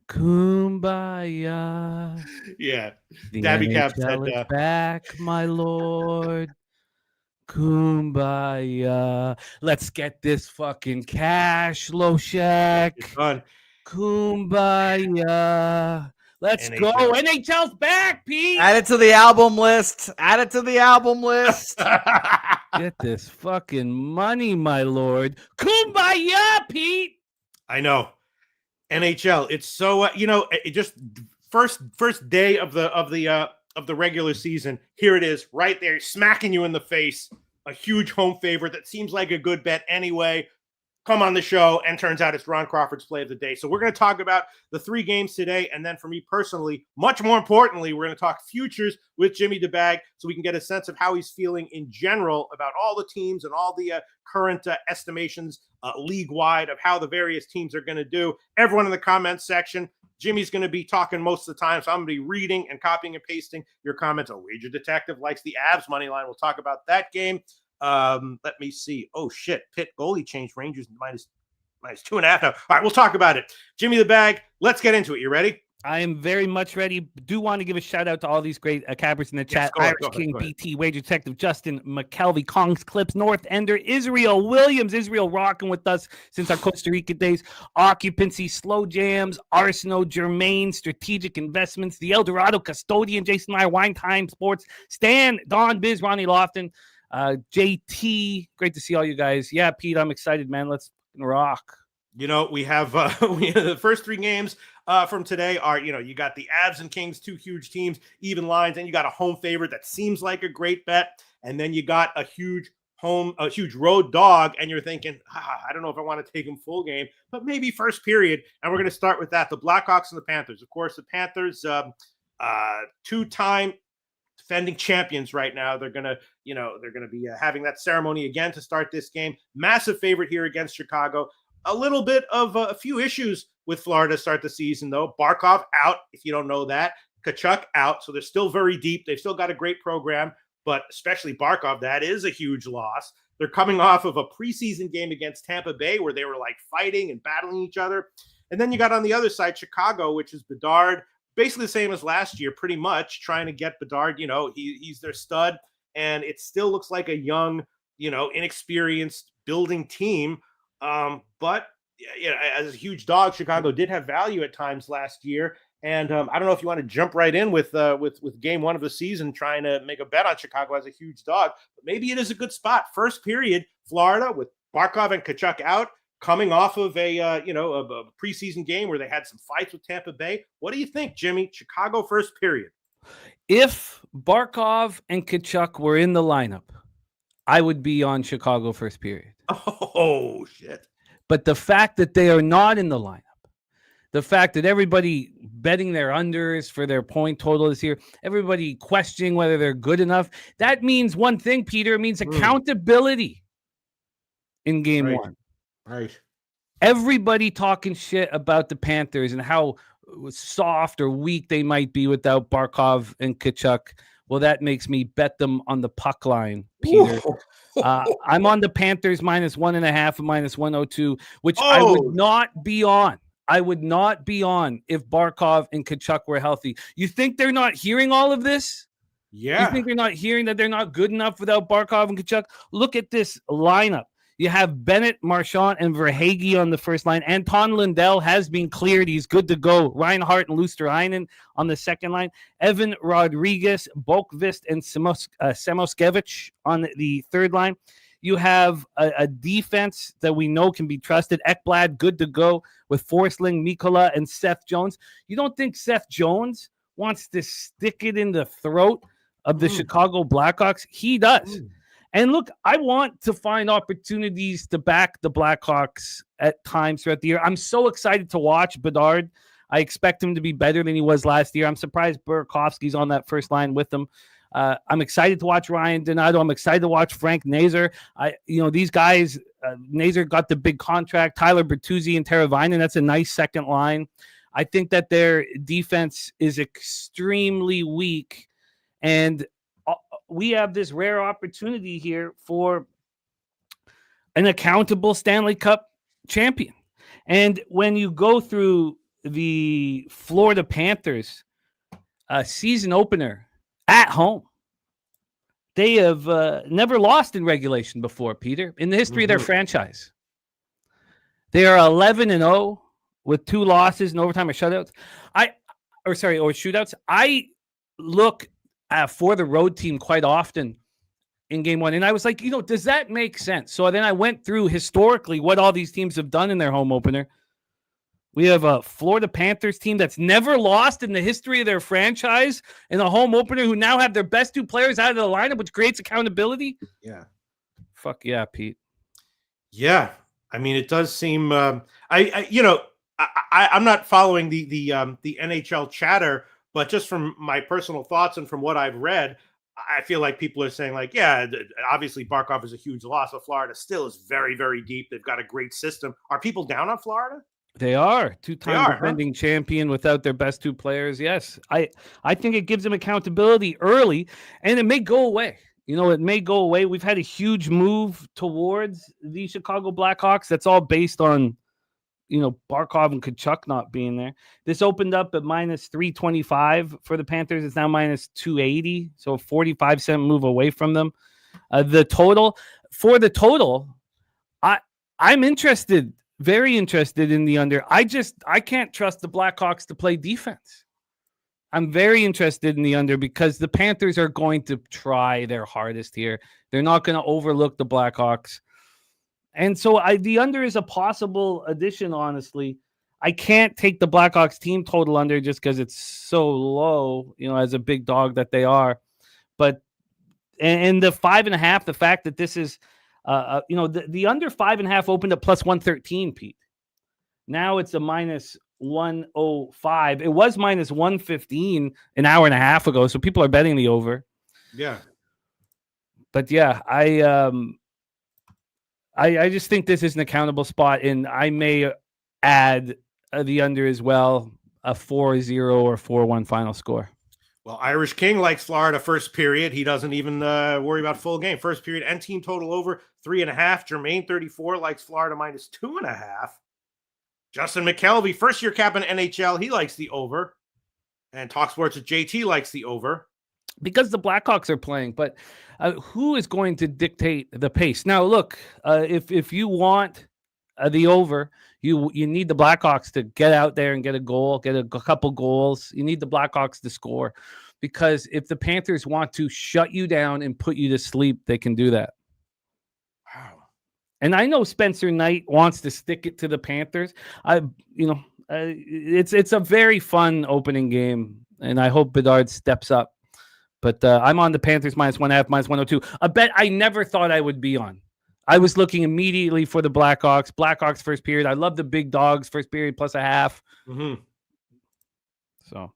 Kumbaya. Yeah. The Dabby Cap NHL said, is back, my lord. Kumbaya. Let's get this fucking cash, Loshak. it's fun. Kumbaya. Let's NHL. go. NHL's back, Pete. Add it to the album list. Get this fucking money, my lord. Kumbaya, Pete. I know. NHL. It's so it just first day of the regular season. Here it is, right there, smacking you in the face. A huge home favorite that seems like a good bet anyway. Come on the show, and turns out it's Ron Crawford's play of the day. So we're going to talk about the 3 games today, and then for me personally, much more importantly, we're going to talk futures with Jimmy DeBag so we can get a sense of how he's feeling in general about all the teams and all the current estimations league-wide of how the various teams are going to do. Everyone in the comments section, Jimmy's going to be talking most of the time, so I'm going to be reading and copying and pasting your comments. A wager detective likes the Avs money line. We'll talk about that game. Let me see. Oh shit, Pitt goalie changed, Rangers minus 2.5 now. All right, we'll talk about it. Jimmy the Bag, let's get into it. You ready? I am very much ready. Do want to give a shout out to all these great cappers in the chat. Go ahead, Irish King, go ahead. BT, Wager Detective, Justin, McKelvey, Kong's Clips, North Ender, Israel Williams, Israel rocking with us since our Costa Rica days. Occupancy, Slow Jams, Arsenal, Germain, Strategic Investments, The El Dorado Custodian, Jason Meyer, Wine Time Sports, Stan, Don Biz, Ronnie Lofton. JT, great to see all you guys. Yeah, Pete, I'm excited, man. Let's rock. We have the first 3 games from today are, you got the Avs and Kings, 2 huge teams, even lines, and you got a home favorite that seems like a great bet, and then you got a huge road dog, and you're thinking, I don't know if I want to take him full game, but maybe first period. And we're going to start with that. The Blackhawks and the Panthers. Of course, the Panthers, 2-time defending champions right now. They're going to be having that ceremony again to start this game. Massive favorite here against Chicago. A little bit of a few issues with Florida to start the season, though. Barkov out, if you don't know that. Kachuk out, so they're still very deep. They've still got a great program, but especially Barkov, that is a huge loss. They're coming off of a preseason game against Tampa Bay where they were like fighting and battling each other. And then you got on the other side, Chicago, which is Bedard, basically the same as last year, pretty much trying to get Bedard. He's their stud, and it still looks like a young, inexperienced building team. But as a huge dog, Chicago did have value at times last year. And I don't know if you want to jump right in with game 1 of the season, trying to make a bet on Chicago as a huge dog. But maybe it is a good spot. First period, Florida with Barkov and Kachuk out, coming off of a preseason game where they had some fights with Tampa Bay. What do you think, Jimmy? Chicago first period. If Barkov and Kachuk were in the lineup, I would be on Chicago first period. Oh, shit. But the fact that they are not in the lineup, the fact that everybody betting their unders for their point total this year, everybody questioning whether they're good enough, that means one thing, Peter. It means accountability in game 1. Right. Everybody talking shit about the Panthers and how soft or weak they might be without Barkov and Kachuk. Well, that makes me bet them on the puck line, Peter. I'm on the Panthers -1.5 and -102, which I would not be on. I would not be on if Barkov and Kachuk were healthy. You think they're not hearing all of this? Yeah. You think they're not hearing that they're not good enough without Barkov and Kachuk? Look at this lineup. You have Bennett, Marchand, and Verhaeghe on the first line. Anton Lundell has been cleared. He's good to go. Reinhart and Lusterinen on the second line. Evan Rodriguez, Bolkvist, and Samoskevich on the third line. You have a defense that we know can be trusted. Ekblad, good to go with Forsling, Mikkola, and Seth Jones. You don't think Seth Jones wants to stick it in the throat of the Chicago Blackhawks? He does. And look, I want to find opportunities to back the Blackhawks at times throughout the year. I'm so excited to watch Bedard. I expect him to be better than he was last year. I'm surprised Burakovsky's on that first line with him. I'm excited to watch Ryan Donato. I'm excited to watch Frank Nazar. These guys, Nazar got the big contract. Tyler Bertuzzi and Teravainen, that's a nice second line. I think that their defense is extremely weak, and we have this rare opportunity here for an accountable Stanley Cup champion. And when you go through the Florida Panthers season opener at home, they have never lost in regulation before, Peter, in the history of their franchise. They are 11-0 with 2 losses in overtime or shutouts. Or shootouts. I look for the road team quite often in game 1. And I was like, does that make sense? So then I went through historically what all these teams have done in their home opener. We have a Florida Panthers team that's never lost in the history of their franchise in a home opener, who now have their best 2 players out of the lineup, which creates accountability. Yeah. Fuck yeah, Pete. Yeah. I mean, it does seem, I'm not following the NHL chatter, but just from my personal thoughts and from what I've read, I feel like people are saying, like, yeah, obviously Barkov is a huge loss, but Florida still is very, very deep. They've got a great system. Are people down on Florida? They are. 2-time defending champion without their best 2 players. Yes. I think it gives them accountability early, and it may go away. It may go away. We've had a huge move towards the Chicago Blackhawks. That's all based on Barkov and Kachuk not being there. This opened up at -325 for the Panthers. It's now -280. So a 45-cent move away from them. The total, I'm interested, very interested in the under. I can't trust the Blackhawks to play defense. I'm very interested in the under because the Panthers are going to try their hardest here. They're not going to overlook the Blackhawks. And so the under is a possible addition, honestly. I can't take the Blackhawks team total under just because it's so low, as a big dog that they are. But and the 5.5, the fact that this is, the under 5.5 opened at plus 113, Pete. Now it's a minus 105. It was minus 115 an hour and a half ago, so people are betting the over. Yeah. But yeah, I just think this is an accountable spot, and I may add the under as well, a 4-0 or 4-1 final score. Well, Irish King likes Florida first period. He doesn't even worry about full game. First period and team total over 3.5. Jermaine 34 likes Florida minus 2.5. Justin McKelvey, first-year cap in NHL, he likes the over. And Talk Sports with JT likes the over. Because the Blackhawks are playing, but who is going to dictate the pace? Now, look, if you want the over, you need the Blackhawks to get out there and get a goal, get a couple goals. You need the Blackhawks to score, because if the Panthers want to shut you down and put you to sleep, they can do that. Wow. And I know Spencer Knight wants to stick it to the Panthers. It's a very fun opening game, and I hope Bedard steps up. But I'm on the Panthers minus 1.5, minus 102. A bet I never thought I would be on. I was looking immediately for the Blackhawks. Blackhawks first period. I love the big dogs first period plus a half. Mm-hmm. So,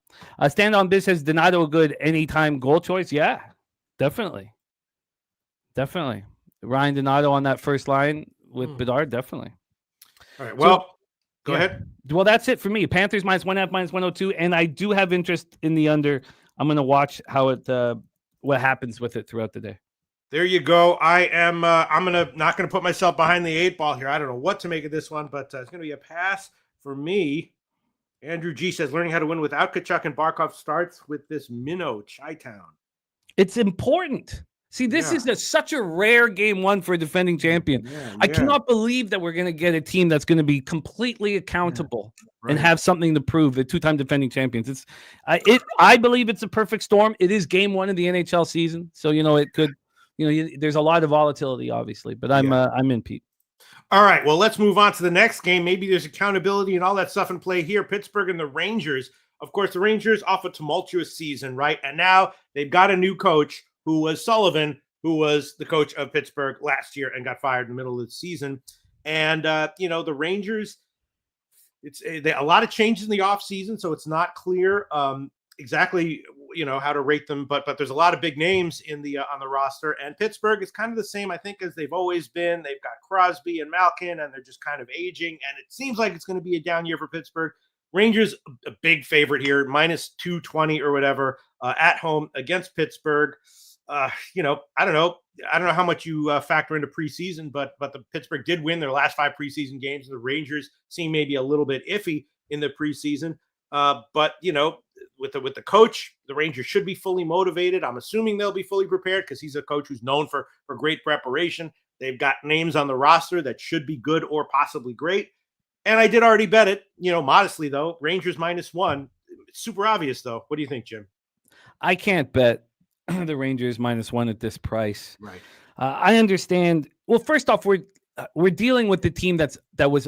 Stand on Biz says Donato a good anytime goal choice. Yeah, definitely. Ryan Donato on that first line with Bedard, definitely. All right. Well, go ahead. Well, that's it for me. Panthers minus 1.5, minus 102, and I do have interest in the under. I'm going to watch how what happens with it throughout the day. There you go. I'm not going to put myself behind the 8 ball here. I don't know what to make of this one, but it's going to be a pass for me. Andrew G says learning how to win without Kachuk and Barkov starts with this minnow Chi-Town. It's important. See, this is such a rare game one for a defending champion. I cannot believe that we're going to get a team that's going to be completely accountable and have something to prove. The 2-time defending champions. I believe it's a perfect storm. It is game one of the NHL season, so it could. There's a lot of volatility, obviously, but I'm in, Pete. All right, well, let's move on to the next game. Maybe there's accountability and all that stuff in play here. Pittsburgh and the Rangers. Of course, the Rangers off a tumultuous season, right? And now they've got a new coach, who was Sullivan, who was the coach of Pittsburgh last year and got fired in the middle of the season. And, the Rangers, it's a lot of changes in the offseason, so it's not clear exactly, how to rate them. But there's a lot of big names on the roster. And Pittsburgh is kind of the same, I think, as they've always been. They've got Crosby and Malkin, and they're just kind of aging. And it seems like it's going to be a down year for Pittsburgh. Rangers, a big favorite here, minus 220 or whatever, at home against Pittsburgh. I don't know how much you factor into preseason, but the Pittsburgh did win their last 5 preseason games. The Rangers seem maybe a little bit iffy in the preseason. But with the coach, the Rangers should be fully motivated. I'm assuming they'll be fully prepared because he's a coach who's known for great preparation. They've got names on the roster that should be good or possibly great. And I did already bet it, modestly though. Rangers -1. It's super obvious though. What do you think, Jim? I can't bet the Rangers -1 at this price. Right. I understand. Well, first off, we're dealing with the team that was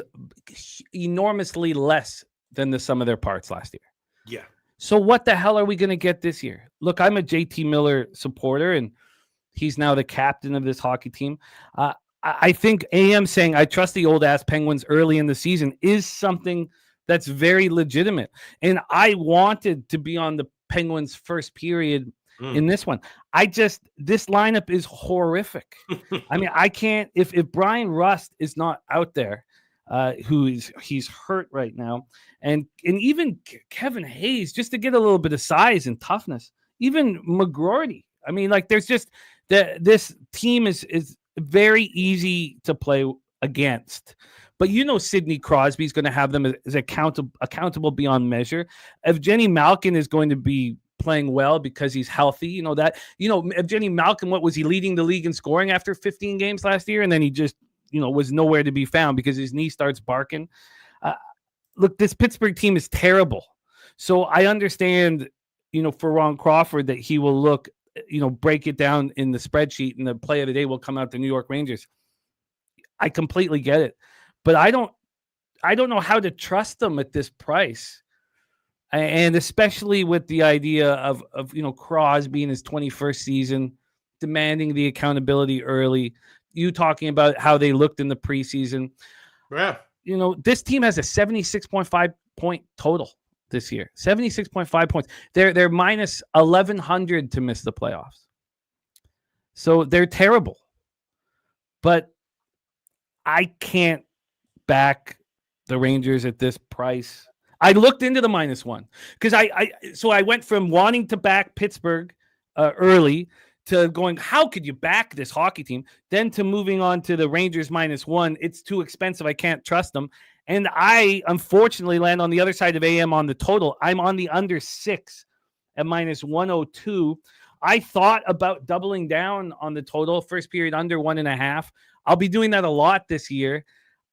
enormously less than the sum of their parts last year. Yeah. So what the hell are we going to get this year? Look, I'm a JT Miller supporter, and he's now the captain of this hockey team. I think AM saying I trust the old ass Penguins early in the season is something that's very legitimate. And I wanted to be on the Penguins first period in this one. This lineup is horrific. I mean, I can't, if Brian Rust is not out there, he's hurt right now. And even Kevin Hayes, just to get a little bit of size and toughness, even McGroarty. I mean, like there's just this team is very easy to play against. But Sidney Crosby's going to have them as accountable beyond measure. Evgeny Malkin is going to be playing well because he's healthy. Evgeny Malkin, what was he leading the league in scoring after 15 games last year? And then he just, was nowhere to be found because his knee starts barking. Look, this Pittsburgh team is terrible. So I understand for Ron Crawford that he will look, break it down in the spreadsheet and the play of the day will come out the New York Rangers. I completely get it, but I don't know how to trust them at this price. And especially with the idea of Crosby in his 21st season, demanding the accountability early, you talking about how they looked in the preseason. Yeah. This team has a 76.5 point total this year. 76.5 points. They're minus 1,100 to miss the playoffs. So they're terrible. But I can't back the Rangers at this price. I looked into the -1 because I went from wanting to back Pittsburgh early to going, how could you back this hockey team? Then to moving on to the Rangers -1. It's too expensive. I can't trust them. And I unfortunately land on the other side of AM on the total. I'm on the under 6 at -102. I thought about doubling down on the total, first period under 1.5. I'll be doing that a lot this year.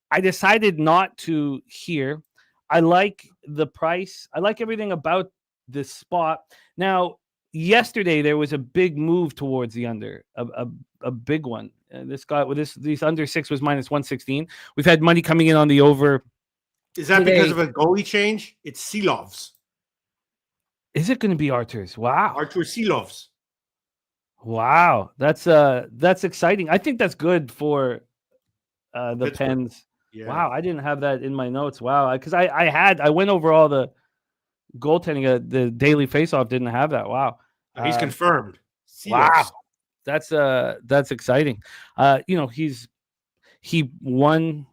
I decided not to here. I like the price. I like everything about this spot. Now, yesterday there was a big move towards the under, a big one. This guy with these under 6 was -116. We've had money coming in on the over. Is that today. because of a goalie change? It's Silovs. Is it going to be Artur's? Wow. Artur Silovs. Wow. That's exciting. I think that's good for the Pittsburgh. Pens. Yeah. Wow, I didn't have that in my notes. Wow, because I went over all the goaltending. The daily faceoff didn't have that. Wow, He's confirmed. Wow, that's exciting. He won.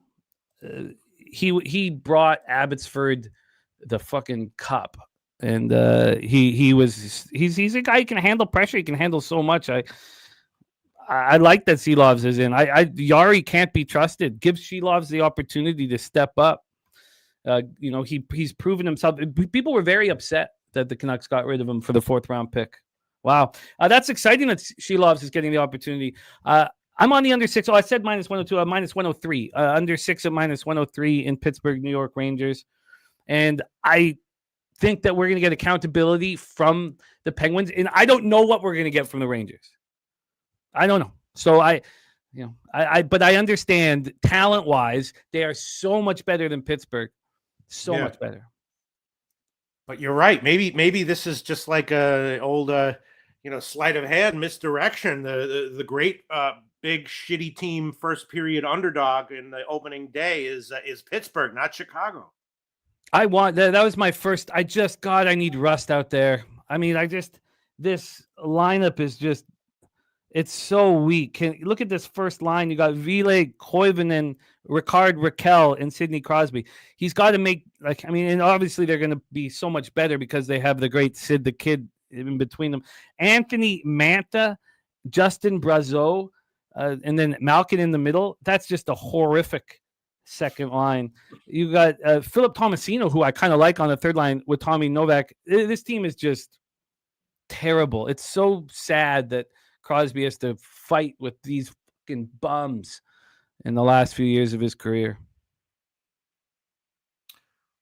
He brought Abbotsford the fucking cup, and he's a guy who can handle pressure. He can handle so much. I like that Silovs is in. Yari can't be trusted. Give Silovs the opportunity to step up. He's proven himself. People were very upset that the Canucks got rid of him for the 4th round pick. Wow, that's exciting that Silovs is getting the opportunity. I'm on the under 6. Oh, I said -102. I'm -103. Under 6 at -103 in Pittsburgh, New York Rangers, and I think that we're going to get accountability from the Penguins, and I don't know what we're going to get from the Rangers. I don't know. So but I understand talent-wise, they are so much better than Pittsburgh. So much better. But you're right. Maybe this is just like a old sleight of hand, misdirection. The great big shitty team first period underdog in the opening day is Pittsburgh, not Chicago. I want that was my first. I need rust out there. I mean, this lineup is just. It's so weak. Look at this first line. You got Ville, Koivunen, Ricard Raquel, and Sidney Crosby. He's got to make and obviously they're going to be so much better because they have the great Sid the Kid in between them. Anthony Manta, Justin Brazeau, and then Malkin in the middle. That's just a horrific second line. You got Philip Tomasino, who I kind of like on the third line with Tommy Novak. This team is just terrible. It's so sad that Crosby has to fight with these fucking bums in the last few years of his career.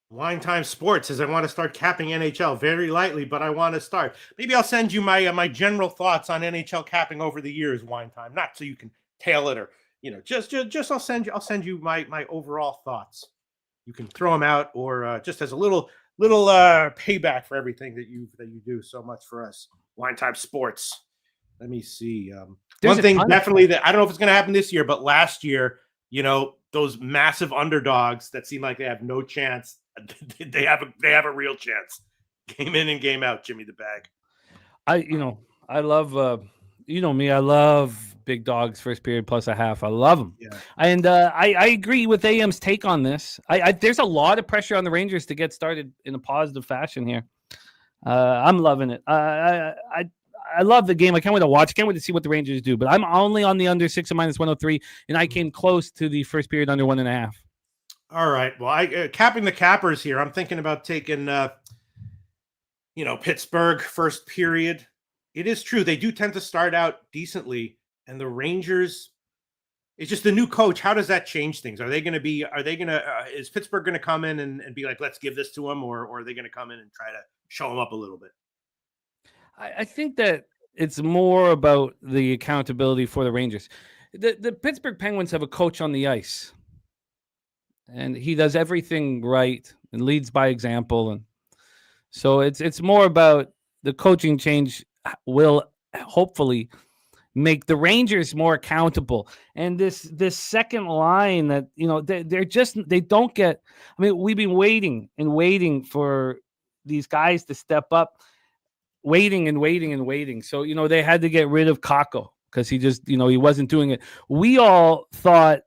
Wine Time Sports says, I want to start capping NHL very lightly, but I want to start. Maybe I'll send you my general thoughts on NHL capping over the years, Wine Time. Not so you can tail it or just I'll send you my overall thoughts. You can throw them out or just as a little payback for everything that you do so much for us. Wine Time Sports. Let me see. One thing definitely that I don't know if it's going to happen this year, but last year, those massive underdogs that seem like they have no chance, they have a real chance. Game in and game out, Jimmy the Bag. I love me. I love big dogs first period plus a half. I love them. Yeah. And I agree with AM's take on this. There's a lot of pressure on the Rangers to get started in a positive fashion here. I'm loving it. I love the game. I can't wait to watch. Can't wait to see what the Rangers do. But I'm only on the under 6 at -103, and I came close to the first period under 1.5. All right. Well, capping the cappers here. I'm thinking about taking, Pittsburgh first period. It is true they do tend to start out decently, and the Rangers. It's just the new coach. How does that change things? Is Pittsburgh going to come in and be like, let's give this to them, or are they going to come in and try to show them up a little bit? I think that it's more about the accountability for the Rangers. The Pittsburgh Penguins have a coach on the ice, and he does everything right and leads by example. And so it's more about the coaching change will hopefully make the Rangers more accountable. And this second line that, they don't get. I mean, we've been waiting for these guys to step up, waiting. So, they had to get rid of Kakko because he just, he wasn't doing it. We all thought,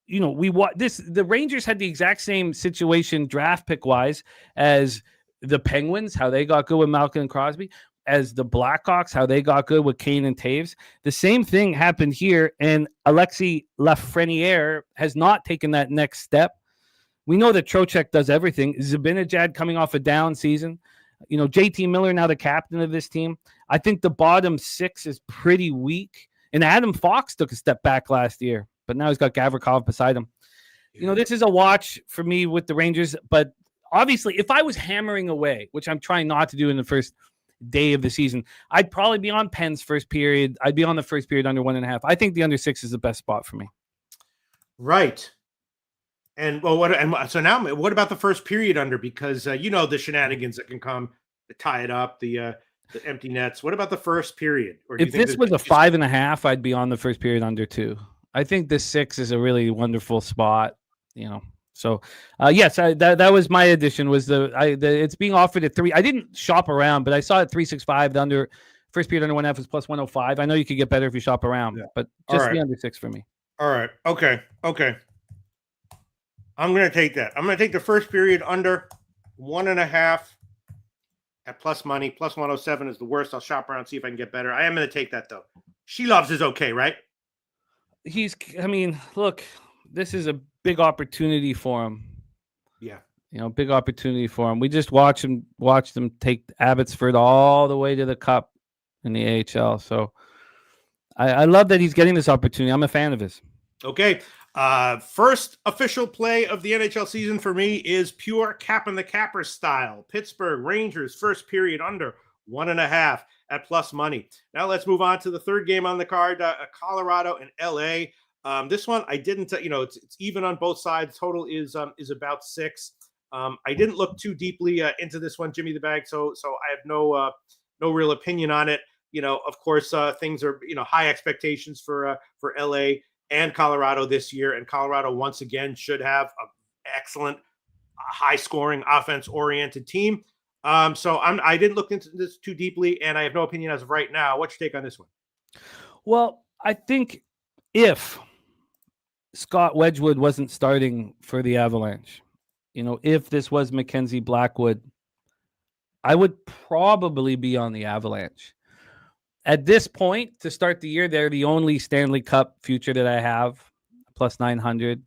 the Rangers had the exact same situation draft pick wise as the Penguins, how they got good with Malkin and Crosby, as the Blackhawks, how they got good with Kane and Taves. The same thing happened here, and Alexis Lafreniere has not taken that next step. We know that Trocheck does everything. Zibanejad coming off a down season. JT Miller now the captain of this team. I think the bottom six is pretty weak. And Adam Fox took a step back last year, but now he's got Gavrikov beside him. This is a watch for me with the Rangers, but obviously if I was hammering away, which I'm trying not to do in the first day of the season, I'd probably be on Penn's first period. I'd be on the first period under 1.5. I think the under 6 is the best spot for me. Right. And so now what about the first period under? Because the shenanigans that can come to tie it up, the empty nets. What about the first period? Or do if this was a 5.5, I'd be on the first period under 2. I think the 6 is a really wonderful spot. So yes, that was my addition. Was it's being offered at 3. I didn't shop around, but I saw it 3.65. The under first period under 1.5 is plus 105. I know you could get better if you shop around, but just the under 6 for me. All right. Okay. I'm going to take that. I'm going to take the first period under 1.5 at plus money. Plus 107 is the worst. I'll shop around, see if I can get better. I am going to take that, though. She Loves is okay, right? Look, this is a big opportunity for him. Yeah. Big opportunity for him. We just watched them take Abbotsford all the way to the Cup in the AHL. So I love that he's getting this opportunity. I'm a fan of his. Okay. First official play of the NHL season for me is pure cap and the capper style. Pittsburgh Rangers first period under 1.5 at plus money. Now let's move on to the third game on the card, Colorado and LA. This one I didn't, it's even on both sides. Total is about 6. I didn't look too deeply into this one, Jimmy the Bag. So I have no real opinion on it. Of course, things are, high expectations for LA and Colorado this year, and Colorado once again should have an excellent, high-scoring, offense-oriented team. So I didn't look into this too deeply, and I have no opinion as of right now. What's your take on this one? Well, I think if Scott Wedgwood wasn't starting for the Avalanche, if this was Mackenzie Blackwood, I would probably be on the Avalanche. At this point, to start the year, they're the only Stanley Cup future that I have, plus 900.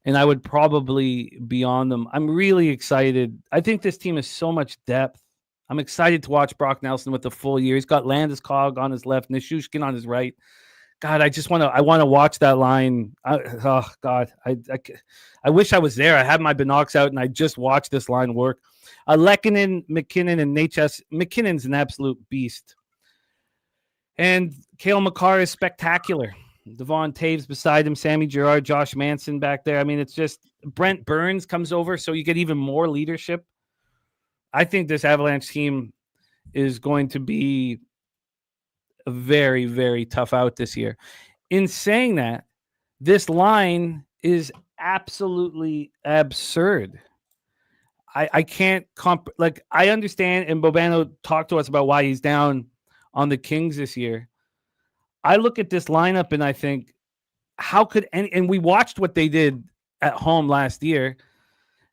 And I would probably be on them. I'm really excited. I think this team has so much depth. I'm excited to watch Brock Nelson with the full year. He's got Landeskog on his left, Nishushkin on his right. God, I want to watch that line. I wish I was there. I had my binocs out and I just watched this line work. Lehkonen, McKinnon, and Natchez. McKinnon's an absolute beast. And Cale Makar is spectacular. Devon Taves beside him, Sammy Girard, Josh Manson back there. It's just Brent Burns comes over, so you get even more leadership. I think this Avalanche team is going to be a very, very tough out this year. In saying that, this line is absolutely absurd. I can't I understand, and Bobano talked to us about why he's down on the Kings this year. I look at this lineup and I think, how could and we watched what they did at home last year,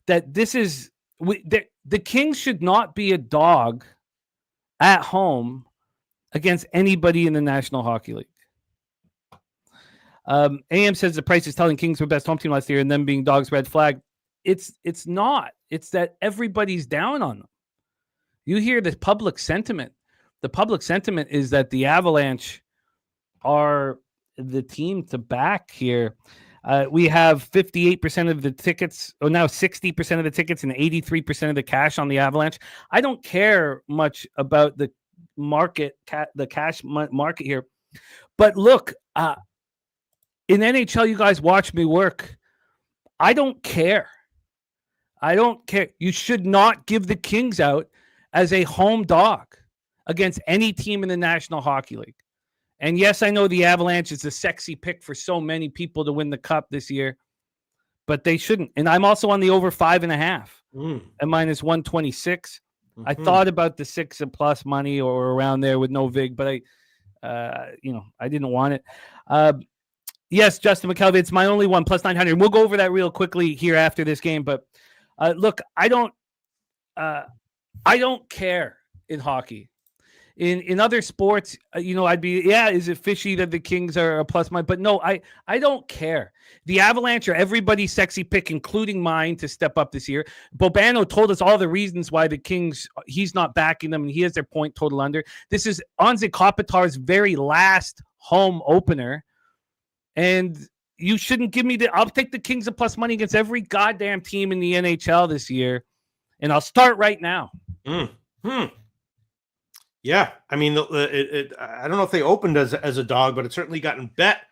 that the Kings should not be a dog at home against anybody in the National Hockey League. AM says the price is telling Kings were best home team last year and them being dogs, red flag. It's not. It's that everybody's down on them. You hear the public sentiment. The public sentiment is that the Avalanche are the team to back here. We have 58% of the tickets, or now 60% of the tickets and 83% of the cash on the Avalanche. I don't care much about the market, the cash market here. But look, in NHL, you guys watch me work. I don't care. You should not give the Kings out as a home dog against any team in the National Hockey League. And yes, I know the Avalanche is a sexy pick for so many people to win the cup this year, but they shouldn't. And I'm also on the over 5.5 at minus 126. I thought about the 6+ money or around there with no vig, but I didn't want it. Yes, Justin McKelvey, it's my only one, plus 900. We'll go over that real quickly here after this game. But look, I don't care in hockey. In other sports, I'd be, is it fishy that the Kings are a plus money? But no, I don't care. The Avalanche are everybody's sexy pick, including mine, to step up this year. Bobano told us all the reasons why the Kings, he's not backing them, and he has their point total under. This is Anze Kopitar's very last home opener. And you shouldn't give me I'll take the Kings of plus money against every goddamn team in the NHL this year. And I'll start right now. Yeah. I mean, I don't know if they opened as a dog, but it's certainly gotten bet.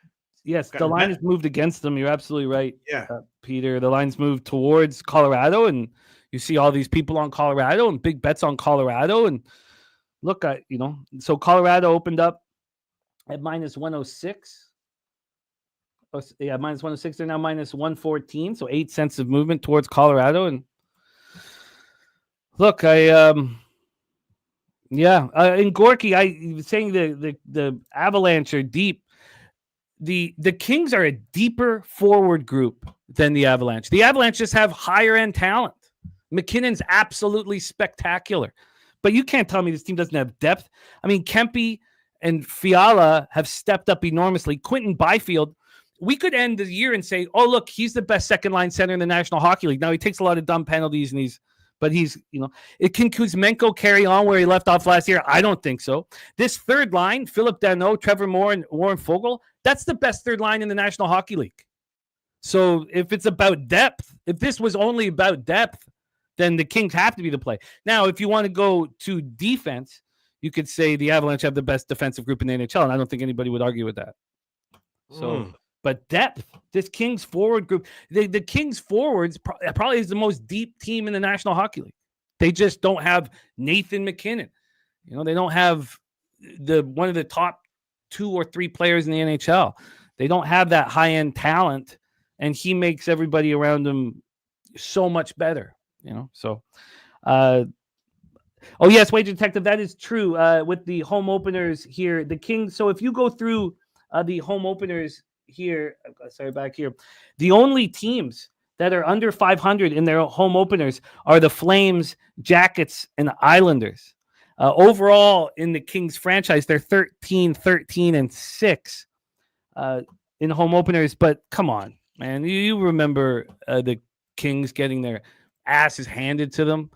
Yes, the line has moved against them. You're absolutely right. Yeah. Peter, the line's moved towards Colorado, and you see all these people on Colorado and big bets on Colorado. And look, so Colorado opened up at minus 106. Yeah, minus 106. They're now minus 114. So 8 cents of movement towards Colorado. And look, in Gorky, I was saying the Avalanche are deep. The Kings are a deeper forward group than the Avalanche. The Avalanche just have higher end talent. McKinnon's absolutely spectacular. But you can't tell me this team doesn't have depth. I mean, Kempe and Fiala have stepped up enormously. Quentin Byfield, we could end the year and say, oh, look, he's the best second-line center in the National Hockey League. Now, he takes a lot of dumb penalties, but he's, can Kuzmenko carry on where he left off last year? I don't think so. This third line, Philip Danault, Trevor Moore, and Warren Foegele, that's the best third line in the National Hockey League. So if it's about depth, if this was only about depth, then the Kings have to be the play. Now, if you want to go to defense, you could say the Avalanche have the best defensive group in the NHL, and I don't think anybody would argue with that. So, but depth, this Kings forward group, the Kings forwards probably is the most deep team in the National Hockey League. They just don't have Nathan McKinnon. They don't have one of the top 2 or 3 players in the NHL. They don't have that high-end talent, and he makes everybody around him so much better, So, oh, yes, Wager Detective, that is true. With the home openers here, the Kings, so if you go through the home openers here, back here, the only teams that are under 500 in their home openers are the Flames, Jackets, and Islanders. Overall, in the Kings franchise, they're 13-13-6 in home openers. But come on, man, you remember the Kings getting their asses handed to them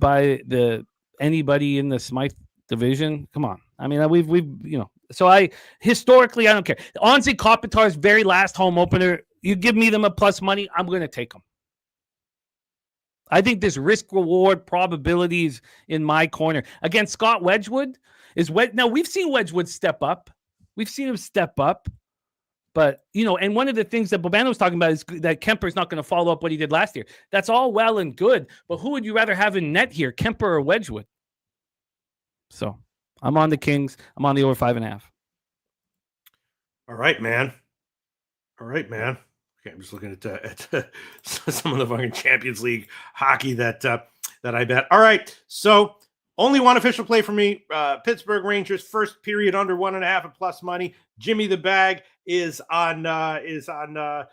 by anybody in the Smythe division? Come on, I mean, we've So historically, I don't care. Anze Kopitar's very last home opener, you give me them a plus money, I'm going to take them. I think this risk-reward probability is in my corner. Against Scott Wedgwood now we've seen Wedgwood step up. We've seen him step up. But, and one of the things that Bobano was talking about is that Kemper's not going to follow up what he did last year. That's all well and good. But who would you rather have in net here, Kemper or Wedgwood? So I'm on the Kings. I'm on the over 5.5. All right, man. Okay, I'm just looking at some of the fucking Champions League hockey that I bet. All right, so only one official play for me. Pittsburgh Rangers first period under 1.5 at plus money. Jimmy the Bag is on the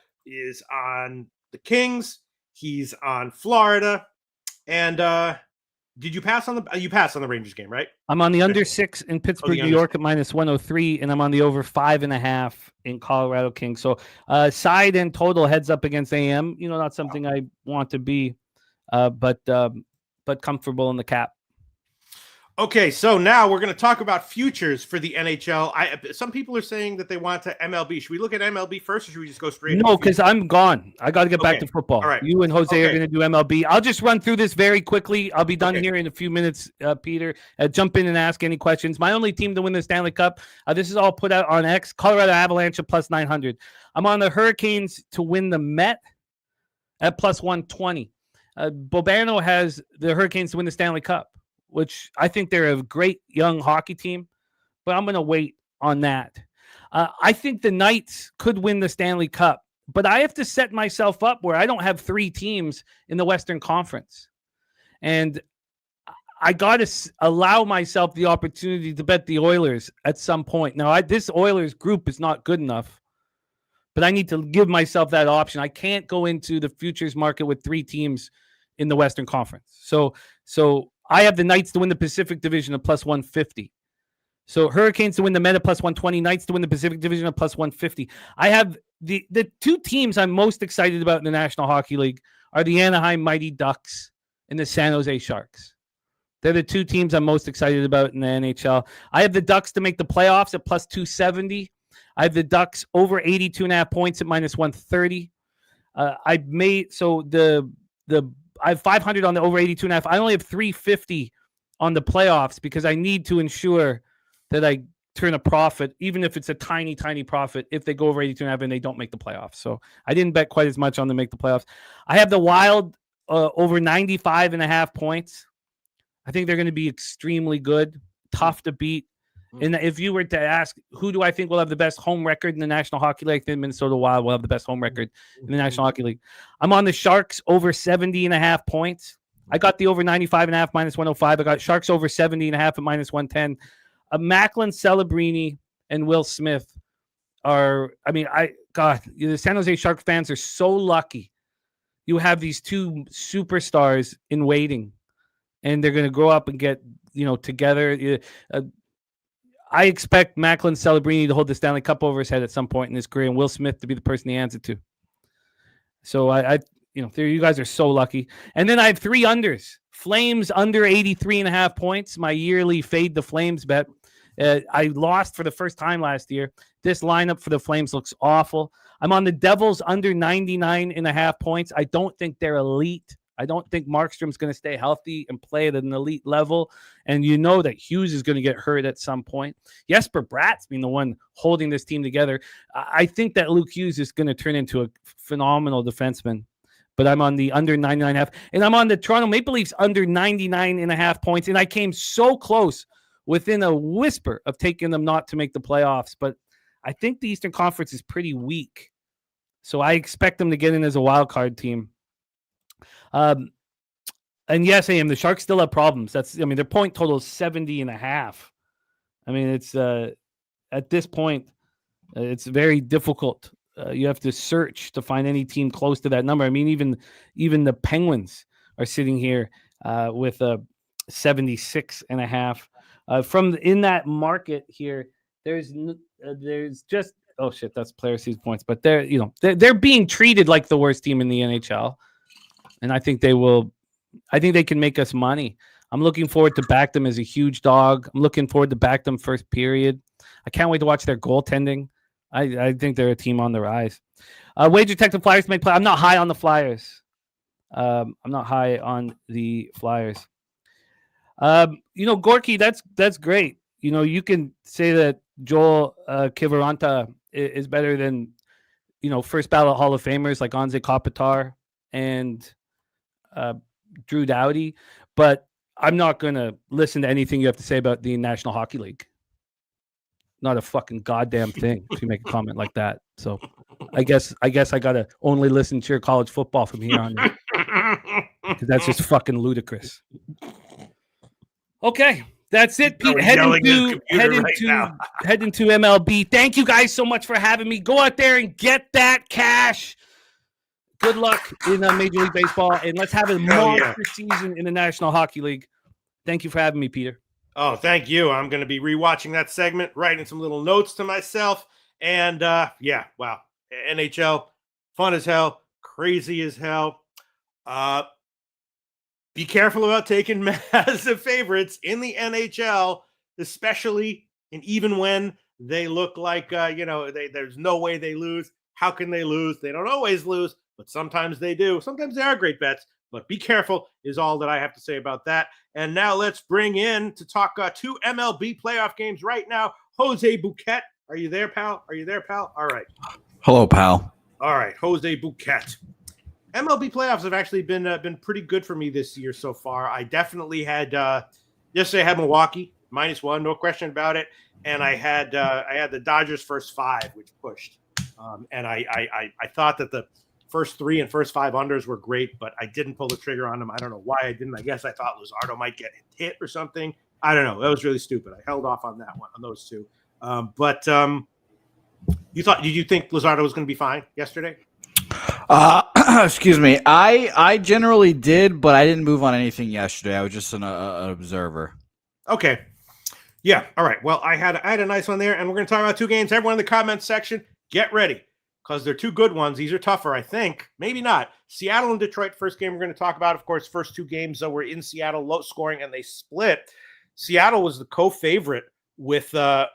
Kings. He's on Florida, and did you pass on the Rangers game, right? I'm on the under 6 in Pittsburgh, New York at minus 103, and I'm on the over 5.5 in Colorado Kings. So side and total heads up against AM. Not something I want to be, but comfortable in the cap. Okay, so now we're going to talk about futures for the NHL. Some people are saying that they want to MLB. Should we look at MLB first, or should we just go straight? No, because I'm gone. I got to get back to Okay. football. All right. You and Jose are Okay. going to do MLB. I'll just run through this very quickly. I'll be done Okay. here in a few minutes, Peter. Jump in and ask any questions. My only team to win the Stanley Cup. This is all put out on X. Colorado Avalanche at plus 900. I'm on the Hurricanes to win the Met at plus 120. Bobano has the Hurricanes to win the Stanley Cup, which I think they're a great young hockey team, but I'm going to wait on that. I think the Knights could win the Stanley Cup, but I have to set myself up where I don't have three teams in the Western Conference. And I got to allow myself the opportunity to bet the Oilers at some point. Now, this Oilers group is not good enough, but I need to give myself that option. I can't go into the futures market with three teams in the Western Conference. So I have the Knights to win the Pacific Division at plus 150. So Hurricanes to win the Met at plus 120, Knights to win the Pacific Division at plus 150. I have the two teams I'm most excited about in the National Hockey League are the Anaheim Mighty Ducks and the San Jose Sharks. They're the two teams I'm most excited about in the NHL. I have the Ducks to make the playoffs at plus 270. I have the Ducks over 82.5 points at minus 130. I have 500 on the over 82.5. I only have 350 on the playoffs because I need to ensure that I turn a profit, even if it's a tiny, tiny profit, if they go over 82.5 and they don't make the playoffs. So I didn't bet quite as much on them to make the playoffs. I have the Wild over 95.5 points. I think they're going to be extremely good, tough to beat. And if you were to ask, who do I think will have the best home record in the National Hockey League, then Minnesota Wild will have the best home record in the National Hockey League. I'm on the Sharks over 70.5 points. I got the over 95.5 minus 105. I got Sharks over 70.5 at minus 110. Macklin, Celebrini, and Will Smith the San Jose Shark fans are so lucky. You have these two superstars in waiting, and they're going to grow up and get, together. I expect Macklin Celebrini to hold the Stanley Cup over his head at some point in his career, and Will Smith to be the person he hands it to. So you guys are so lucky. And then I have three unders. Flames under 83.5 points. My yearly fade the Flames bet. I lost for the first time last year. This lineup for the Flames looks awful. I'm on the Devils under 99.5 points. I don't think they're elite. I don't think Markstrom's going to stay healthy and play at an elite level. And you know that Hughes is going to get hurt at some point. Jesper Bratt's been the one holding this team together. I think that Luke Hughes is going to turn into a phenomenal defenseman. But I'm on the under 99.5. And I'm on the Toronto Maple Leafs under 99.5 points. And I came so close within a whisper of taking them not to make the playoffs. But I think the Eastern Conference is pretty weak. So I expect them to get in as a wild card team. And yes, the Sharks still have problems. Their point total is 70.5. It's at this point, it's very difficult. You have to search to find any team close to that number. Even the Penguins are sitting here with a 76.5. From in that market here, there's just that's player season points, but they're being treated like the worst team in the NHL. And I think they can make us money. I'm looking forward to back them as a huge dog. I'm looking forward to back them first period. I can't wait to watch their goaltending. I think they're a team on the rise. Wager Tech the Flyers to make play. I'm not high on the Flyers. Gorky, that's great. You can say that Joel Kiviranta is better than, first ballot Hall of Famers like Anze Kopitar and Drew Doughty, but I'm not going to listen to anything you have to say about the National Hockey League. Not a fucking goddamn thing if you make a comment like that. So I guess I got to only listen to your college football from here on out. Because that's just fucking ludicrous. Okay, that's it, Pete. Head into MLB. Thank you guys so much for having me. Go out there and get that cash. Good luck in Major League Baseball, and let's have a monster season in the National Hockey League. Thank you for having me, Peter. Oh, thank you. I'm going to be rewatching that segment, writing some little notes to myself. And wow. NHL, fun as hell, crazy as hell. Be careful about taking massive favorites in the NHL, especially and even when they look like, there's no way they lose. How can they lose? They don't always lose, but sometimes they do. Sometimes they are great bets, but be careful is all that I have to say about that. And now let's bring in to talk 2 MLB playoff games right now. Jose Bouquett. Are you there, pal? All right. Hello, pal. All right. Jose Bouquett. MLB playoffs have actually been pretty good for me this year so far. I definitely had yesterday I had Milwaukee -1, no question about it, and I had the Dodgers first 5, which pushed, and I thought that the first 3 and first 5 unders were great, but I didn't pull the trigger on them. I don't know why I didn't. I guess I thought Luzardo might get hit or something. I don't know. That was really stupid. I held off on that one, on those 2. Did you think Luzardo was going to be fine yesterday? Excuse me. I generally did, but I didn't move on anything yesterday. I was just an observer. Okay. Yeah. All right. Well, I had a nice one there, and we're going to talk about 2 games. Everyone in the comments section, get ready because they're 2 good ones. These are tougher, I think. Maybe not. Seattle and Detroit, first game we're going to talk about. Of course, first 2 games were in Seattle, low scoring, and they split. Seattle was the co-favorite with not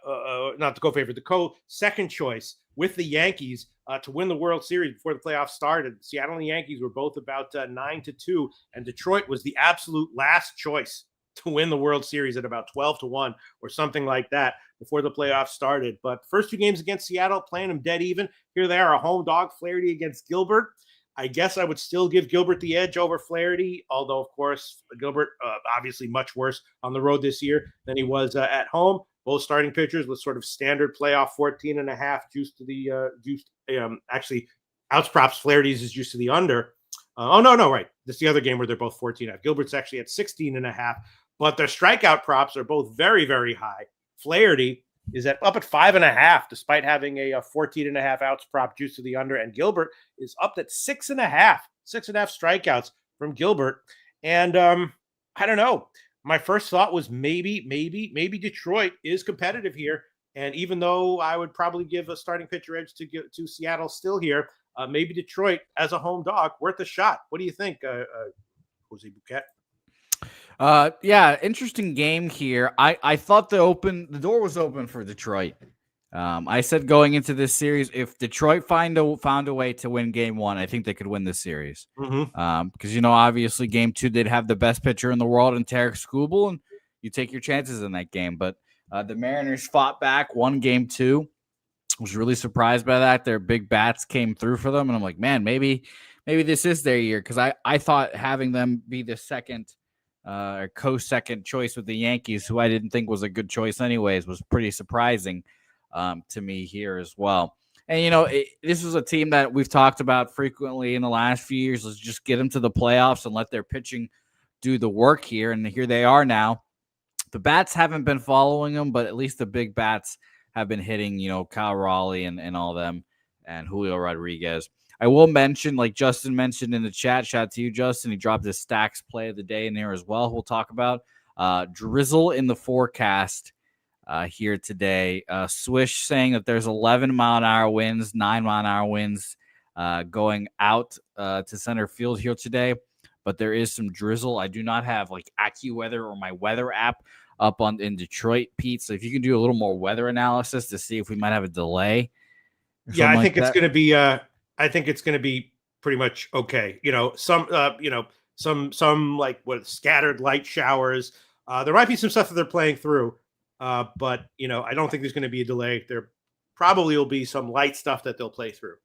the co-favorite, the co-second choice with the Yankees to win the World Series before the playoffs started. Seattle and the Yankees were both about 9-2, and Detroit was the absolute last choice to win the World Series at about 12-1 or something like that before the playoffs started. But first 2 games against Seattle, playing them dead even. Here they are, a home dog, Flaherty against Gilbert. I guess I would still give Gilbert the edge over Flaherty, although, of course, Gilbert obviously much worse on the road this year than he was at home. Both starting pitchers with sort of standard playoff 14.5 juice to the actually outs props. Flaherty's is juice to the under. Right. This is the other game where they're both 14.5. Gilbert's actually at 16.5, but their strikeout props are both very, very high. Flaherty is up at 5.5, despite having a 14.5 outs prop juice to the under, and Gilbert is up at 6.5 strikeouts from Gilbert. And I don't know. My first thought was maybe Detroit is competitive here. And even though I would probably give a starting pitcher edge to Seattle still here, maybe Detroit as a home dog worth a shot. What do you think, Jose Bouquett? Yeah, interesting game here. I thought the door was open for Detroit. I said going into this series, if Detroit found a way to win game 1, I think they could win this series. Mm-hmm. Because, obviously game 2, they'd have the best pitcher in the world in Tarek Skubal, and you take your chances in that game. But the Mariners fought back, won game 2. I was really surprised by that. Their big bats came through for them, and I'm like, man, maybe this is their year, because I thought having them be the second co-second choice with the Yankees, who I didn't think was a good choice anyways, was pretty surprising to me here as well. And, this is a team that we've talked about frequently in the last few years. Let's just get them to the playoffs and let their pitching do the work here. And here they are now. The bats haven't been following them, but at least the big bats have been hitting, Kyle Raleigh and all them, and Julio Rodriguez. I will mention, like Justin mentioned in the chat, shout out to you, Justin. He dropped his stacks play of the day in there as well. We'll talk about drizzle in the forecast here today. Swish saying that there's 11-mile-an-hour winds, 9-mile-an-hour winds going out to center field here today, but there is some drizzle. I do not have like AccuWeather or my weather app up in Detroit, Pete. So if you can do a little more weather analysis to see if we might have a delay. Yeah, I think it's going to be. I think it's going to be pretty much okay. Some like scattered light showers. There might be some stuff that they're playing through, but I don't think there's going to be a delay. There probably will be some light stuff that they'll play through.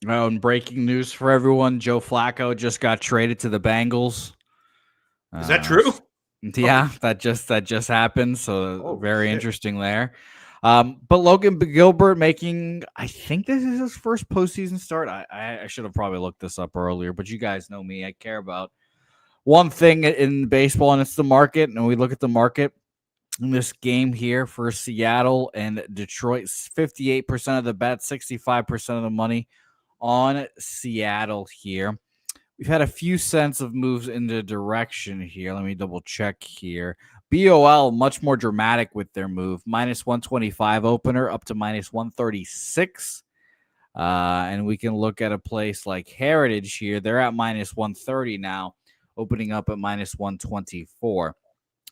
Oh, and breaking news for everyone: Joe Flacco just got traded to the Bengals. Is that true? Yeah, that just happened. So very interesting there. But Logan Gilbert making, I think this is his first postseason start. I should have probably looked this up earlier, but you guys know me. I care about one thing in baseball, and it's the market. And we look at the market in this game here for Seattle and Detroit. 58% of the bet, 65% of the money on Seattle here. We've had a few cents of moves in the direction here. Let me double check here. BOL, much more dramatic with their move. -125 opener up to -136. And we can look at a place like Heritage here. They're at -130 now opening up at minus 124.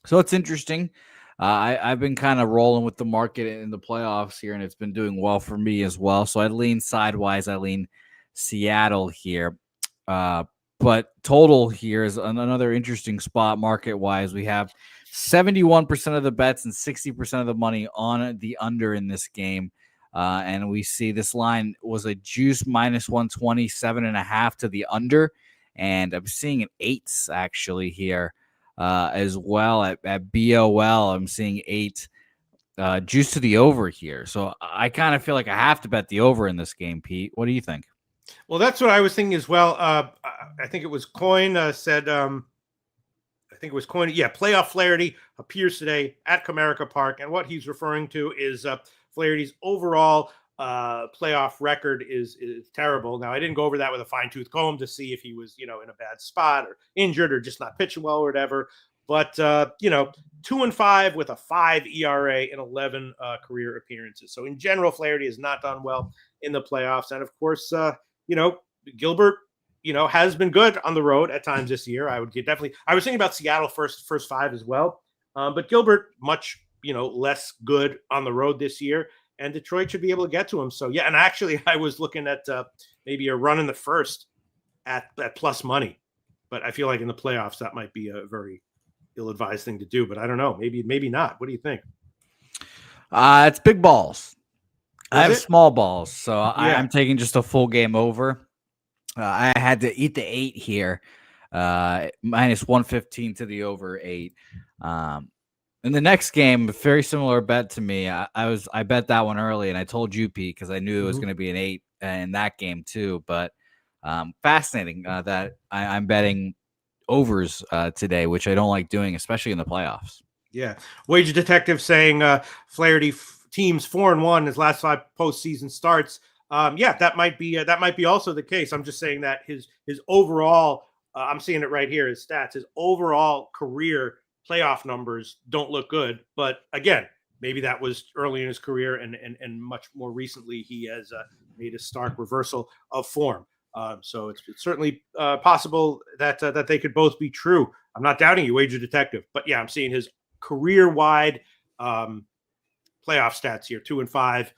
So it's interesting. I've been kind of rolling with the market in the playoffs here, and it's been doing well for me as well. So I lean sidewise. I lean Seattle here. But total here is another interesting spot market-wise. We have 71% of the bets and 60% of the money on the under in this game. And we see this line was a juice minus 127.5 to the under. And I'm seeing an 8s actually here as well at BOL. I'm seeing 8 juice to the over here. So I kind of feel like I have to bet the over in this game, Pete. What do you think? Well, that's what I was thinking as well. I think it was Coin said, I think it was Coin. Yeah, playoff Flaherty appears today at Comerica Park. And what he's referring to is Flaherty's overall playoff record is terrible. Now, I didn't go over that with a fine-tooth comb to see if he was, in a bad spot or injured or just not pitching well or whatever. But, 2-5 with a 5 ERA in 11 career appearances. So in general, Flaherty has not done well in the playoffs. And of course, Gilbert, has been good on the road at times this year. I was thinking about Seattle first 5 as well. But Gilbert, much, less good on the road this year. And Detroit should be able to get to him. So, yeah. And actually, I was looking at maybe a run in the first at plus money. But I feel like in the playoffs, that might be a very ill-advised thing to do. But I don't know. Maybe not. What do you think? It's big balls. I have small balls, so I'm taking just a full game over. I had to eat the 8 here, minus 115 to the over 8. In the next game, a very similar bet to me. I bet that one early, and I told you, Pete, because I knew it was going to be an 8 in that game too. But fascinating that I'm betting overs today, which I don't like doing, especially in the playoffs. Yeah, Wager Detective saying Flaherty teams 4-1 his last 5 postseason starts. That might be also the case. I'm just saying that his overall, I'm seeing it right here, his stats, his overall career playoff numbers don't look good. But again, maybe that was early in his career, and much more recently he has made a stark reversal of form. So it's certainly possible that they could both be true. I'm not doubting you, Wager Detective, but yeah, I'm seeing his career-wide playoff stats here: 2-5,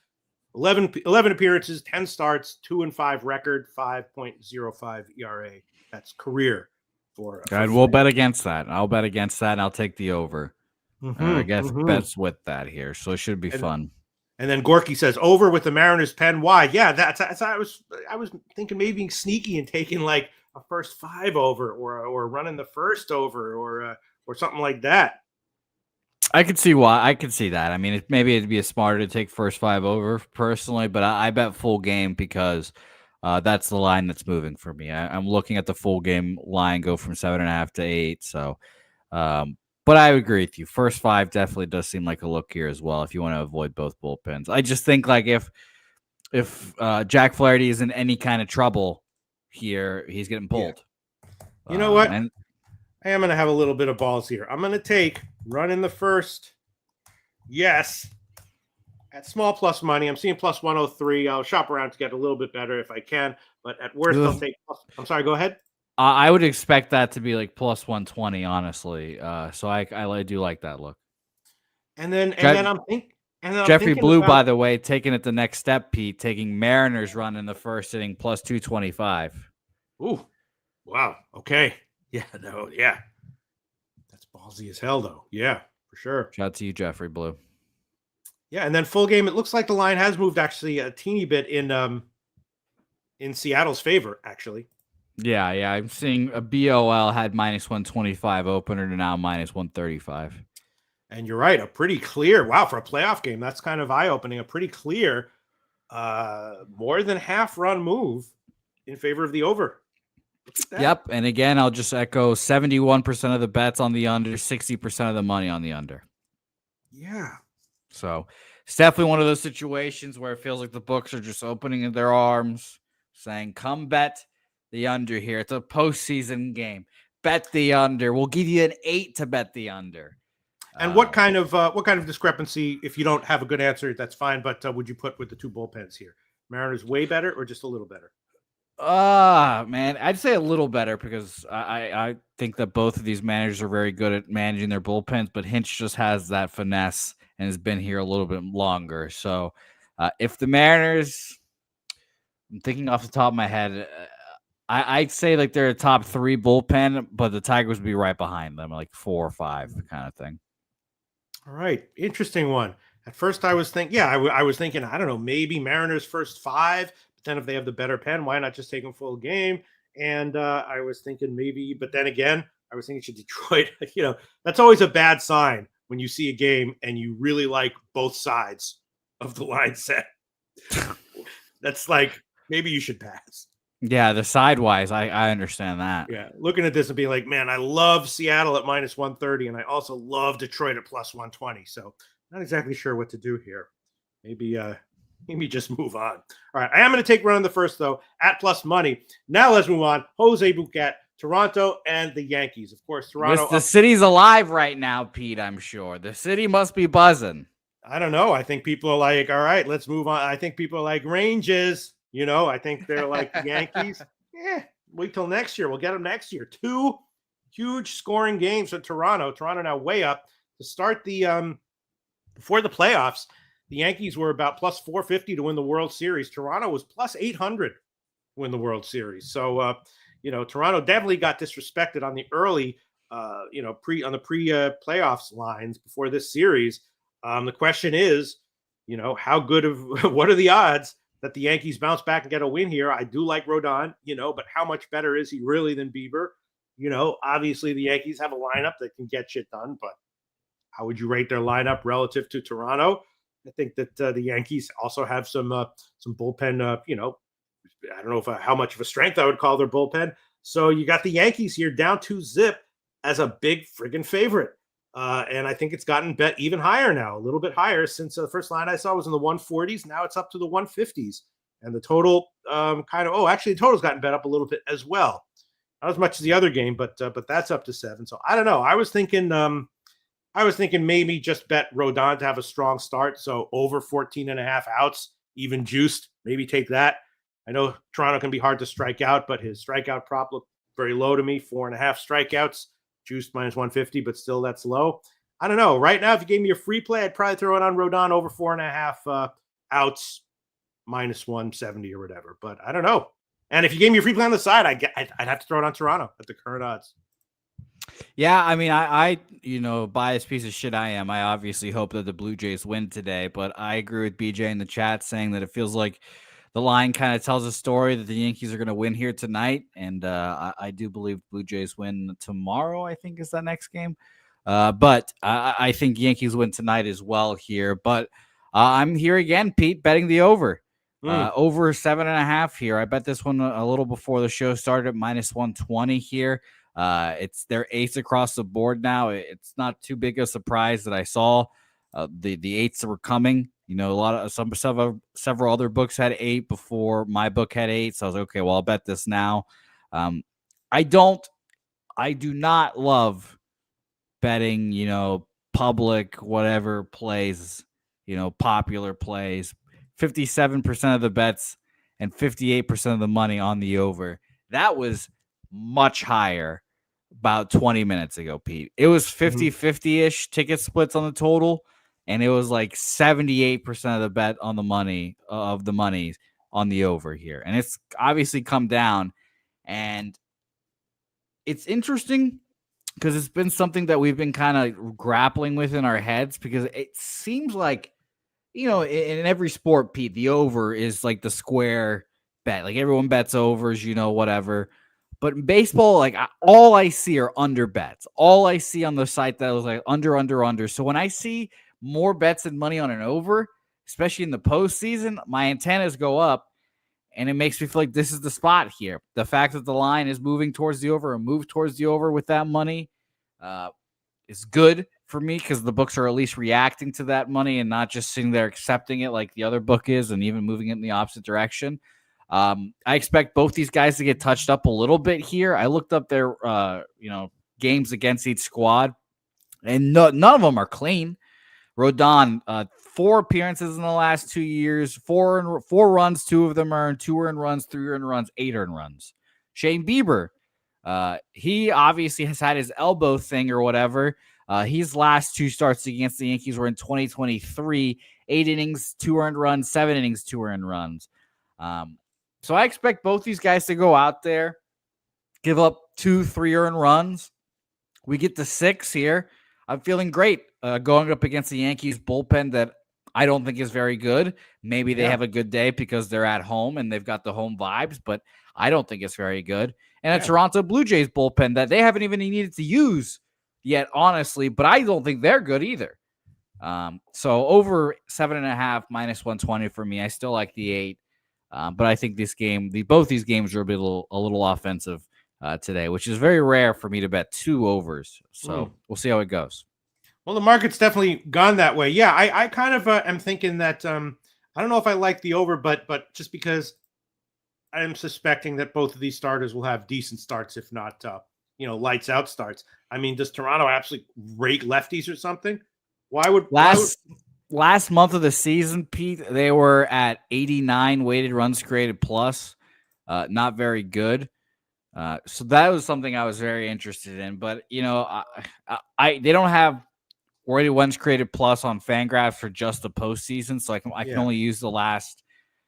11 appearances, 10 starts, 2-5 record, 5.05 ERA. That's career for. We'll bet against that. I'll bet against that. And I'll take the over. I guess bets with that here, so it should be fun. And then Gorky says over with the Mariners pen. Why? Yeah, that's I was thinking maybe being sneaky and taking like a first 5 over, or running the first over, or something like that. I could see why. I could see that. I mean, maybe it'd be smarter to take first 5 over personally, but I bet full game because that's the line that's moving for me. I'm looking at the full game line go from 7.5 to 8. So, but I agree with you. First 5 definitely does seem like a look here as well if you want to avoid both bullpens. I just think like if Jack Flaherty is in any kind of trouble here, he's getting pulled. Yeah. You know what? I am going to have a little bit of balls here. I'm going to take run in the first. Yes. At small plus money. I'm seeing plus 103. I'll shop around to get a little bit better if I can. But at worst, I'll take plus. I'm sorry, go ahead. I would expect that to be like plus 120, honestly. So I do like that look. And then I'm thinking. Jeffrey Blue, by the way, taking it the next step, Pete, taking Mariners run in the first inning plus 225. Ooh. Wow. Okay. Yeah, yeah. That's ballsy as hell, though. Yeah, for sure. Shout out to you, Jeffrey Blue. Yeah, and then full game, it looks like the line has moved actually a teeny bit in Seattle's favor, actually. Yeah. I'm seeing a BOL had minus 125 opener to now minus 135. And you're right, a pretty clear, wow, for a playoff game, that's kind of eye-opening, a pretty clear more than half-run move in favor of the over. Yep. And again, I'll just echo 71% of the bets on the under, 60% of the money on the under. Yeah. So it's definitely one of those situations where it feels like the books are just opening their arms, saying, come bet the under here. It's a postseason game. Bet the under. We'll give you an 8 to bet the under. And what kind of discrepancy, if you don't have a good answer, that's fine, but would you put with the 2 bullpens here? Mariners way better or just a little better? Man, I'd say a little better because I think that both of these managers are very good at managing their bullpens, but Hinch just has that finesse and has been here a little bit longer. So if the Mariners, I'm thinking off the top of my head, I'd say like they're a top 3 bullpen, but the Tigers would be right behind them, like 4 or 5 kind of thing. All right, interesting one. At first, I was thinking, I was thinking, I don't know, maybe Mariners first 5, but then if they have the better pen, why not just take them full game? And I was thinking maybe, but then again, I was thinking should Detroit. That's always a bad sign when you see a game and you really like both sides of the line set. That's like maybe you should pass. Yeah, the sidewise, I understand that. Yeah, looking at this and being like, man, I love Seattle at minus 130, and I also love Detroit at plus 120. So not exactly sure what to do here. Maybe just move on. All right, I am going to take run in the first, though, at plus money. Now let's move on. Jose Bouquett, Toronto, and the Yankees. Of course, Toronto. The city's alive right now, Pete, I'm sure. The city must be buzzing. I don't know. I think people are like, all right, let's move on. I think people are like Ranges. I think they're like the Yankees. Wait till next year. We'll get them next year. 2 huge scoring games for Toronto. Toronto now way up to start the before the playoffs. The Yankees were about plus 450 to win the World Series. Toronto was plus 800 to win the World Series. So, Toronto definitely got disrespected on the early, playoffs lines before this series. The question is, how good what are the odds that the Yankees bounce back and get a win here? I do like Rodon, but how much better is he really than Bieber? Obviously the Yankees have a lineup that can get shit done, but how would you rate their lineup relative to Toronto? I think that the Yankees also have some bullpen, I don't know how much of a strength I would call their bullpen. So you got the Yankees here down 2-0 as a big friggin' favorite. And I think it's gotten bet even higher now, a little bit higher since the first line I saw was in the 140s. Now it's up to the 150s. And the total the total's gotten bet up a little bit as well. Not as much as the other game, but that's up to 7. So I don't know. I was thinking maybe just bet Rodon to have a strong start. So over 14.5 outs, even juiced, maybe take that. I know Toronto can be hard to strike out, but his strikeout prop looked very low to me, 4.5 strikeouts. Juiced minus 150, but still that's low. I don't know. Right now, if you gave me a free play, I'd probably throw it on Rodon over 4.5 outs, minus 170 or whatever. But I don't know. And if you gave me a free play on the side, I'd have to throw it on Toronto at the current odds. Yeah, I mean, I biased piece of shit I am. I obviously hope that the Blue Jays win today, but I agree with BJ in the chat saying that it feels like the line kind of tells a story that the Yankees are going to win here tonight, and I do believe Blue Jays win tomorrow, I think is that next game. But I think Yankees win tonight as well here. But I'm here again, Pete, betting the over. Over 7.5 here. I bet this one a little before the show started at minus 120 here. They're eights across the board now. It's not too big a surprise that I saw the eights that were coming. A lot of several other books had 8 before my book had 8. So I was like, okay, well, I'll bet this now. I do not love betting, public, whatever plays, popular plays. 57% of the bets and 58% of the money on the over. That was much higher about 20 minutes ago, Pete. It was 50-50-ish ticket splits on the total. And it was like 78% of the bet on the money on the over here. And it's obviously come down. And it's interesting because it's been something that we've been kind of grappling with in our heads because it seems like, in every sport, Pete, the over is like the square bet. Like everyone bets overs, whatever. But in baseball, like all I see are under bets. All I see on the site that was like under. So when I see more bets and money on an over, especially in the postseason, my antennas go up and it makes me feel like this is the spot here. The fact that the line is moving towards the over or move towards the over with that money is good for me because the books are at least reacting to that money and not just sitting there accepting it like the other book is and even moving it in the opposite direction. I expect both these guys to get touched up a little bit here. I looked up their games against each squad, and none of them are clean. Rodon, 4 appearances in the last 2 years, 4 runs, 2 of them earned, 2 earned runs, 3 earned runs, 8 earned runs. Shane Bieber, he obviously has had his elbow thing or whatever. His last 2 starts against the Yankees were in 2023, 8 innings, 2 earned runs, 7 innings, 2 earned runs. So I expect both these guys to go out there, give up 2, 3 earned runs. We get to 6 here. I'm feeling great going up against the Yankees bullpen that I don't think is very good. Maybe they have a good day because they're at home and they've got the home vibes, but I don't think it's very good. And a Toronto Blue Jays bullpen that they haven't even needed to use yet, honestly, but I don't think they're good either. So over 7.5 minus 120 for me. I still like the 8. But I think both these games are a little offensive today, which is very rare for me to bet 2 overs. So we'll see how it goes. Well, the market's definitely gone that way. Yeah, I kind of am thinking that I don't know if I like the over, but just because I am suspecting that both of these starters will have decent starts, if not lights out starts. I mean, does Toronto absolutely rake lefties or something? Last month of the season, Pete, they were at 89 weighted runs created plus. Not very good. So that was something I was very interested in. But, they don't have weighted runs created plus on Fangraphs for just the postseason. So I can only use the last,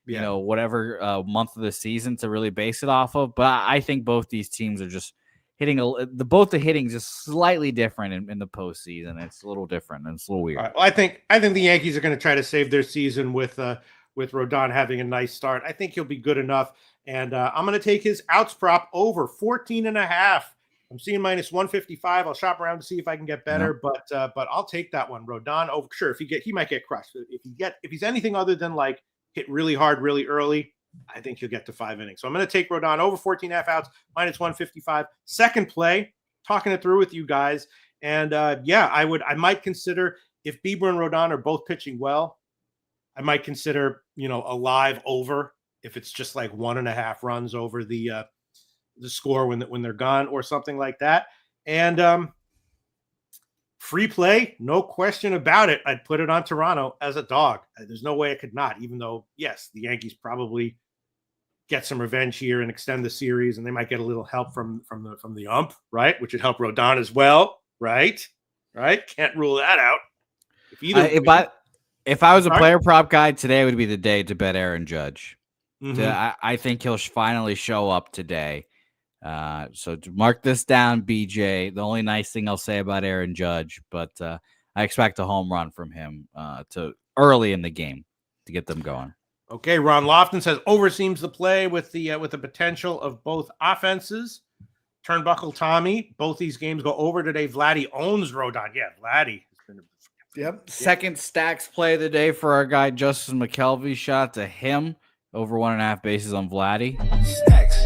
whatever month of the season to really base it off of. But I think both these teams are just hitting the hitting just slightly different in the postseason. It's a little different and it's a little weird. Right. Well, I think the Yankees are going to try to save their season with Rodon having a nice start. I think he'll be good enough, and I'm going to take his outs prop over 14.5. I'm seeing minus 155. I'll shop around to see if I can get better, but I'll take that one. Rodon over. Sure, he might get crushed. If he's anything other than like hit really hard really early, I think he'll get to 5 innings. So I'm going to take Rodon over 14.5 outs, minus 155. Second play, talking it through with you guys. And I might consider, if Bieber and Rodon are both pitching well, I might consider, a live over if it's just like 1.5 runs over the score when they're gone or something like that. And free play, no question about it. I'd put it on Toronto as a dog. There's no way I could not, even though, yes, the Yankees probably get some revenge here and extend the series, and they might get a little help from the ump, right? Which would help Rodon as well, right? Can't rule that out. If I was a player prop guy, today would be the day to bet Aaron Judge. Mm-hmm. I think he'll finally show up today. So to mark this down, BJ. The only nice thing I'll say about Aaron Judge, but I expect a home run from him to early in the game to get them going. Okay, Ron Lofton says over seems the play with the potential of both offenses. Turnbuckle Tommy, both these games go over today. Vladdy owns Rodon. Yeah, Vladdy. Second stacks play of the day for our guy Justin McKelvey. Shot to him over 1.5 bases on Vladdy. Stacks.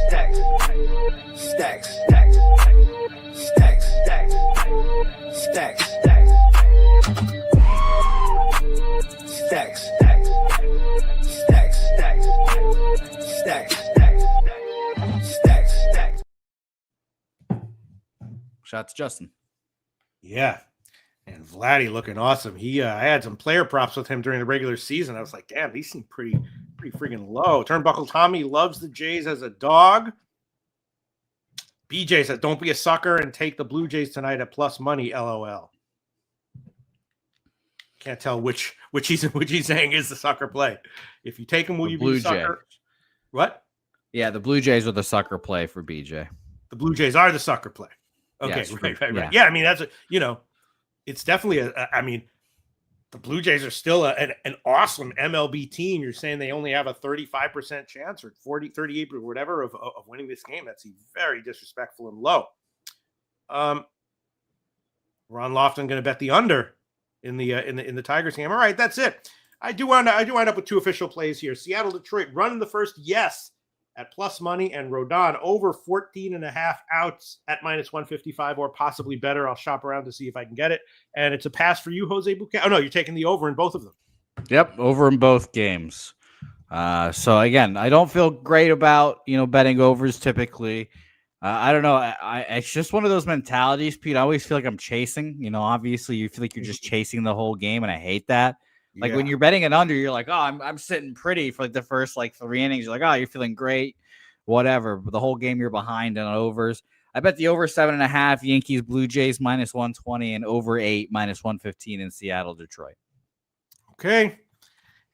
Shout to Justin. Yeah. And Vladdy looking awesome. I had some player props with him during the regular season. I was like, damn, these seem pretty freaking low. Turnbuckle Tommy loves the Jays as a dog. BJ says, don't be a sucker and take the Blue Jays tonight at plus money, LOL. Can't tell which he's saying is the sucker play. If you take him, will you be a sucker? What? Yeah, the Blue Jays are the sucker play for BJ. The Blue Jays are the sucker play. Okay, yes, right. Yeah, I mean, that's it's definitely the Blue Jays are still an awesome MLB team. You're saying they only have a 35% chance or 38 or whatever of winning this game. That's very disrespectful and low. Ron Lofton going to bet the under in the Tigers game. All right, that's it. I do wind up with 2 official plays here. Seattle, Detroit, run in the first, yes, at plus money, and Rodon over 14.5 outs at minus 155 or possibly better. I'll shop around to see if I can get it. And it's a pass for you, Jose Bouquett. Oh, no, you're taking the over in both of them. Yep, over in both games. So, again, I don't feel great about, betting overs typically. I don't know. It's just one of those mentalities, Pete. I always feel like I'm chasing. Obviously, you feel like you're just chasing the whole game, and I hate that. Like when you're betting it under, you're like, oh, I'm sitting pretty for like the first like 3 innings. You're like, oh, you're feeling great, whatever. But the whole game you're behind on overs. I bet the over 7.5 Yankees Blue Jays -120 and over 8 -115 in Seattle Detroit. Okay.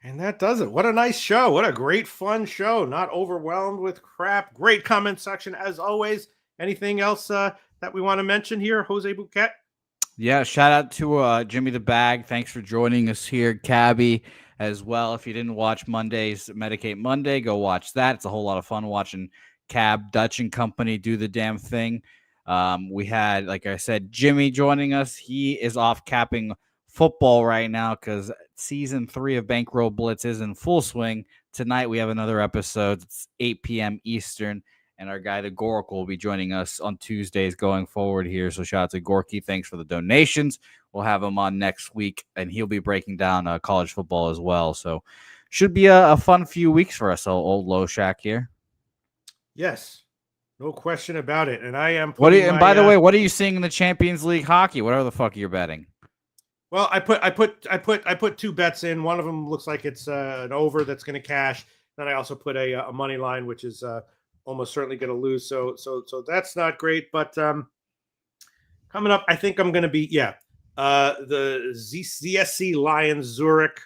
And that does it. What a nice show. What a great, fun show. Not overwhelmed with crap. Great comment section as always. Anything else that we want to mention here, Jose Bouquett? Yeah, shout out to Jimmy the Bag. Thanks for joining us here, Cabby, as well. If you didn't watch Monday's Medicate Monday, go watch that. It's a whole lot of fun watching Cab, Dutch and Company do the damn thing. We had, like I said, Jimmy joining us. He is off capping football right now because season 3 of Bankroll Blitz is in full swing. Tonight we have another episode. It's 8 p.m. Eastern, and our guy, the Gork, will be joining us on Tuesdays going forward here. So shout out to Gorky. Thanks for the donations. We'll have him on next week, and he'll be breaking down college football as well. So should be a fun few weeks for us, old Loshak here. Yes, no question about it. And I am. And by the way, what are you seeing in the Champions League hockey? Whatever the fuck you're betting. Well, I put 2 bets in. One of them looks like it's an over that's going to cash. Then I also put a money line, which is almost certainly going to lose. So that's not great. But coming up, I think I'm going to be the ZSC Lions Zurich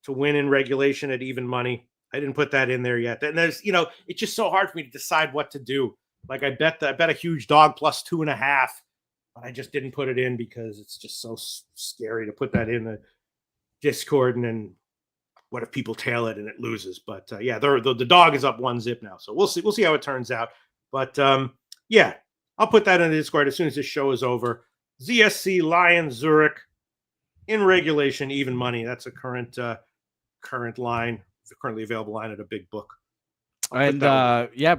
to win in regulation at even money. I didn't put that in there yet. And there's it's just so hard for me to decide what to do. Like I bet a huge dog plus 2.5. But I just didn't put it in because it's just so scary to put that in the Discord. And then what if people tail it and it loses? But the dog is up 1-0 now. So we'll see how it turns out. But I'll put that in the Discord as soon as this show is over. ZSC Lions Zurich in regulation, even money. That's a current line, the currently available line at a big book. And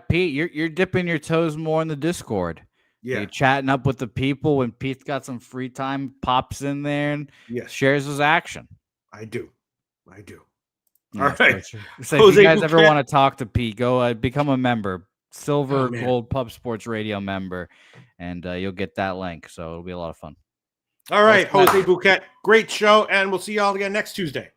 Pete, you're dipping your toes more in the Discord. Yeah, you're chatting up with the people when Pete's got some free time, pops in there and shares his action. I do. Yeah, all right. So if you guys ever want to talk to Pete, go become a member, silver, gold Pub Sports Radio member, and you'll get that link. So it'll be a lot of fun. All right, Jose Bouquett, great show, and we'll see you all again next Tuesday.